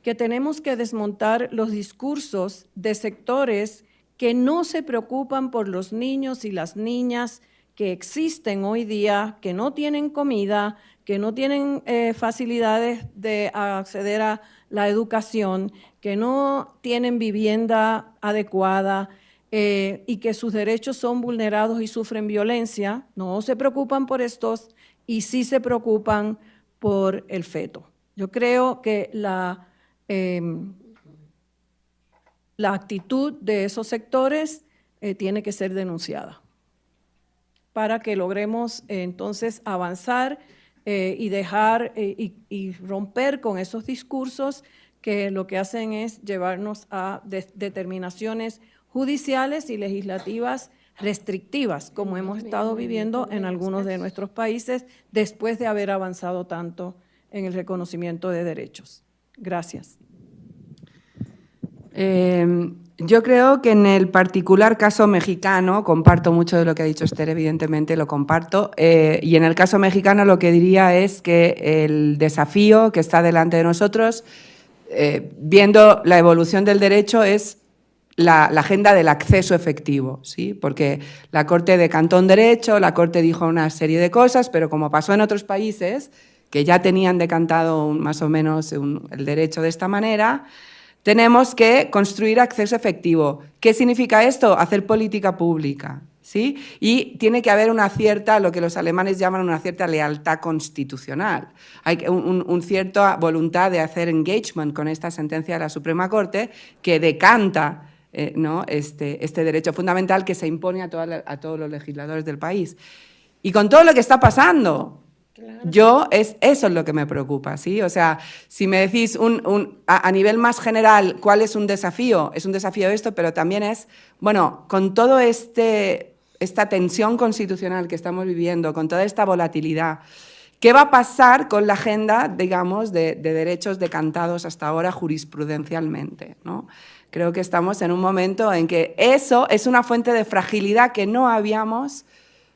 que tenemos que desmontar los discursos de sectores que no se preocupan por los niños y las niñas que existen hoy día, que no tienen comida, que no tienen facilidades de acceder a la educación, que no tienen vivienda adecuada, y que sus derechos son vulnerados y sufren violencia. No se preocupan por estos y sí se preocupan por el feto. Yo creo que la actitud de esos sectores tiene que ser denunciada para que logremos entonces avanzar y dejar y romper con esos discursos que lo que hacen es llevarnos a determinaciones judiciales y legislativas restrictivas, como hemos estado viviendo en algunos de nuestros países después de haber avanzado tanto en el reconocimiento de derechos. Gracias. Yo creo que en el particular caso mexicano, comparto mucho de lo que ha dicho Esther, evidentemente lo comparto, y en el caso mexicano lo que diría es que el desafío que está delante de nosotros, viendo la evolución del derecho, es la agenda del acceso efectivo, ¿sí? Porque la Corte decantó un derecho, la Corte dijo una serie de cosas, pero como pasó en otros países que ya tenían decantado más o menos el derecho de esta manera, tenemos que construir acceso efectivo. ¿Qué significa esto? Hacer política pública, ¿sí? Y tiene que haber una cierta, lo que los alemanes llaman una cierta lealtad constitucional. Hay una cierta voluntad de hacer engagement con esta sentencia de la Suprema Corte que decanta ¿no? este derecho fundamental que se impone a todos los legisladores del país. Y con todo lo que está pasando, eso es lo que me preocupa, ¿sí? O sea, si me decís a nivel más general cuál es un desafío esto, pero también es, bueno, con todo esta tensión constitucional que estamos viviendo, con toda esta volatilidad, ¿qué va a pasar con la agenda, digamos, de derechos decantados hasta ahora jurisprudencialmente, ¿no? Creo que estamos en un momento en que eso es una fuente de fragilidad que no habíamos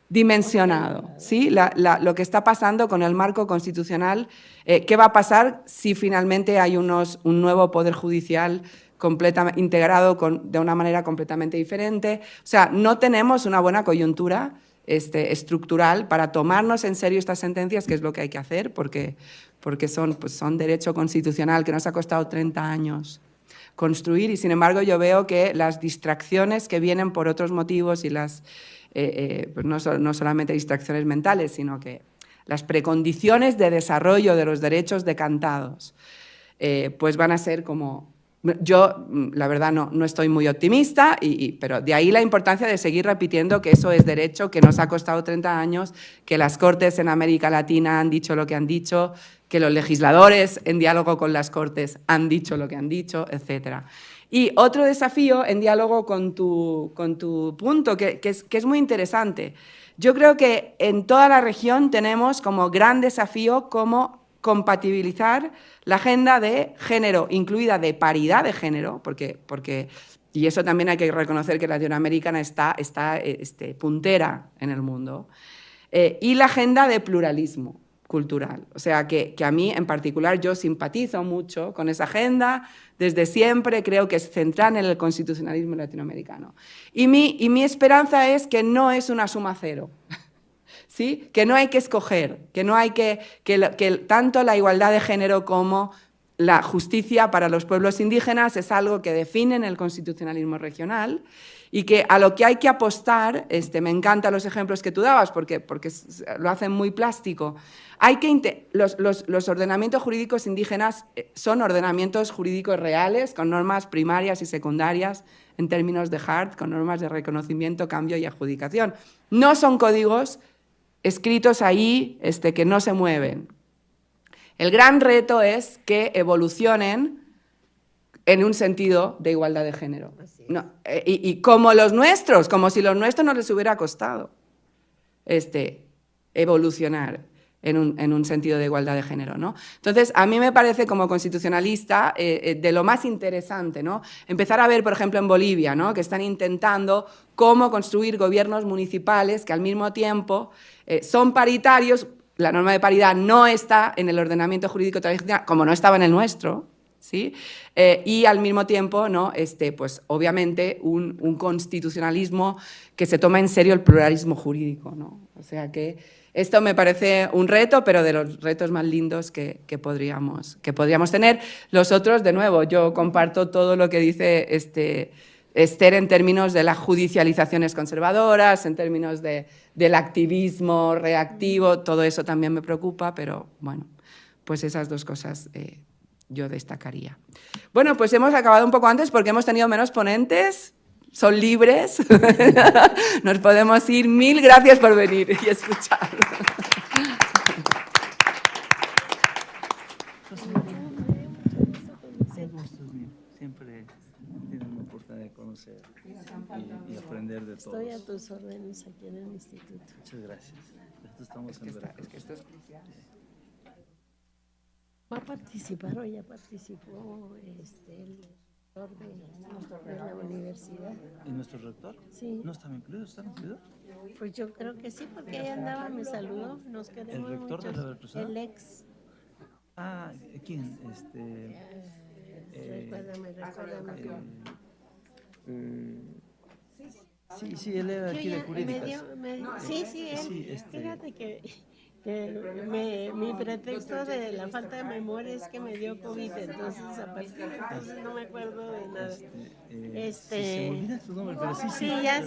dimensionado, ¿sí? Lo que está pasando con el marco constitucional, ¿qué va a pasar si finalmente hay un nuevo poder judicial completamente integrado de una manera completamente diferente? O sea, no tenemos una buena coyuntura estructural para tomarnos en serio estas sentencias, que es lo que hay que hacer, porque son derecho constitucional que nos ha costado 30 años construir, y sin embargo yo veo que las distracciones que vienen por otros motivos y pues no solamente distracciones mentales, sino que las precondiciones de desarrollo de los derechos decantados pues van a ser como... Yo, la verdad, no estoy muy optimista, pero de ahí la importancia de seguir repitiendo que eso es derecho, que nos ha costado 30 años, que las Cortes en América Latina han dicho lo que han dicho, que los legisladores en diálogo con las Cortes han dicho lo que han dicho, etc. Y otro desafío en diálogo con tu punto, que es muy interesante. Yo creo que en toda la región tenemos como gran desafío cómo compatibilizar la agenda de género, incluida de paridad de género, porque y eso también hay que reconocer que Latinoamérica está puntera en el mundo, y la agenda de pluralismo. cultural. O sea, que a mí en particular yo simpatizo mucho con esa agenda, desde siempre creo que es central en el constitucionalismo latinoamericano. Y mi esperanza es que no es una suma cero, ¿sí? Que no hay que escoger, que no hay que tanto la igualdad de género como la justicia para los pueblos indígenas es algo que define el constitucionalismo regional y que a lo que hay que apostar, me encantan los ejemplos que tú dabas porque lo hacen muy plástico, los ordenamientos jurídicos indígenas son ordenamientos jurídicos reales con normas primarias y secundarias en términos de Hart, con normas de reconocimiento, cambio y adjudicación. No son códigos escritos ahí que no se mueven. El gran reto es que evolucionen en un sentido de igualdad de género. No, y como los nuestros, como si los nuestros no les hubiera costado evolucionar en un sentido de igualdad de género, ¿no? Entonces, a mí me parece como constitucionalista de lo más interesante, ¿no? Empezar a ver, por ejemplo, en Bolivia, ¿no? Que están intentando cómo construir gobiernos municipales que al mismo tiempo son paritarios. La norma de paridad no está en el ordenamiento jurídico tradicional, como no estaba en el nuestro, ¿sí? Y al mismo tiempo, ¿no? Pues, obviamente, un constitucionalismo que se toma en serio el pluralismo jurídico, ¿no? O sea que esto me parece un reto, pero de los retos más lindos que podríamos tener. Los otros, de nuevo, yo comparto todo lo que dice Esther en términos de las judicializaciones conservadoras, en términos del activismo reactivo, todo eso también me preocupa, pero bueno, pues esas dos cosas yo destacaría. Bueno, pues hemos acabado un poco antes porque hemos tenido menos ponentes, son libres, nos podemos ir. Mil gracias por venir y escuchar. Siempre tienen una oportunidad de conocer y aprender de todos. Estoy a tus órdenes aquí en el instituto. Muchas gracias. Nosotros estamos en Veracruz. Es que esto es crucial. ¿Va a participar o ya participó el rector de la universidad? ¿Y nuestro rector? Sí. ¿No estaba incluido? ¿Estaba incluido? Pues yo creo que sí, porque ahí andaba, me saludó, nos queremos ¿El rector de mucho. la Veracruzana? El ex. Ah, ¿quién? Recuérdame. Sí, él era aquí de jurídicas. Sí, él. Sí, Fíjate que mi pretexto de la falta de memoria es que me dio COVID, entonces a partir de entonces no me acuerdo de nada. Se me olvida su nombre, pero sí. Sí, ya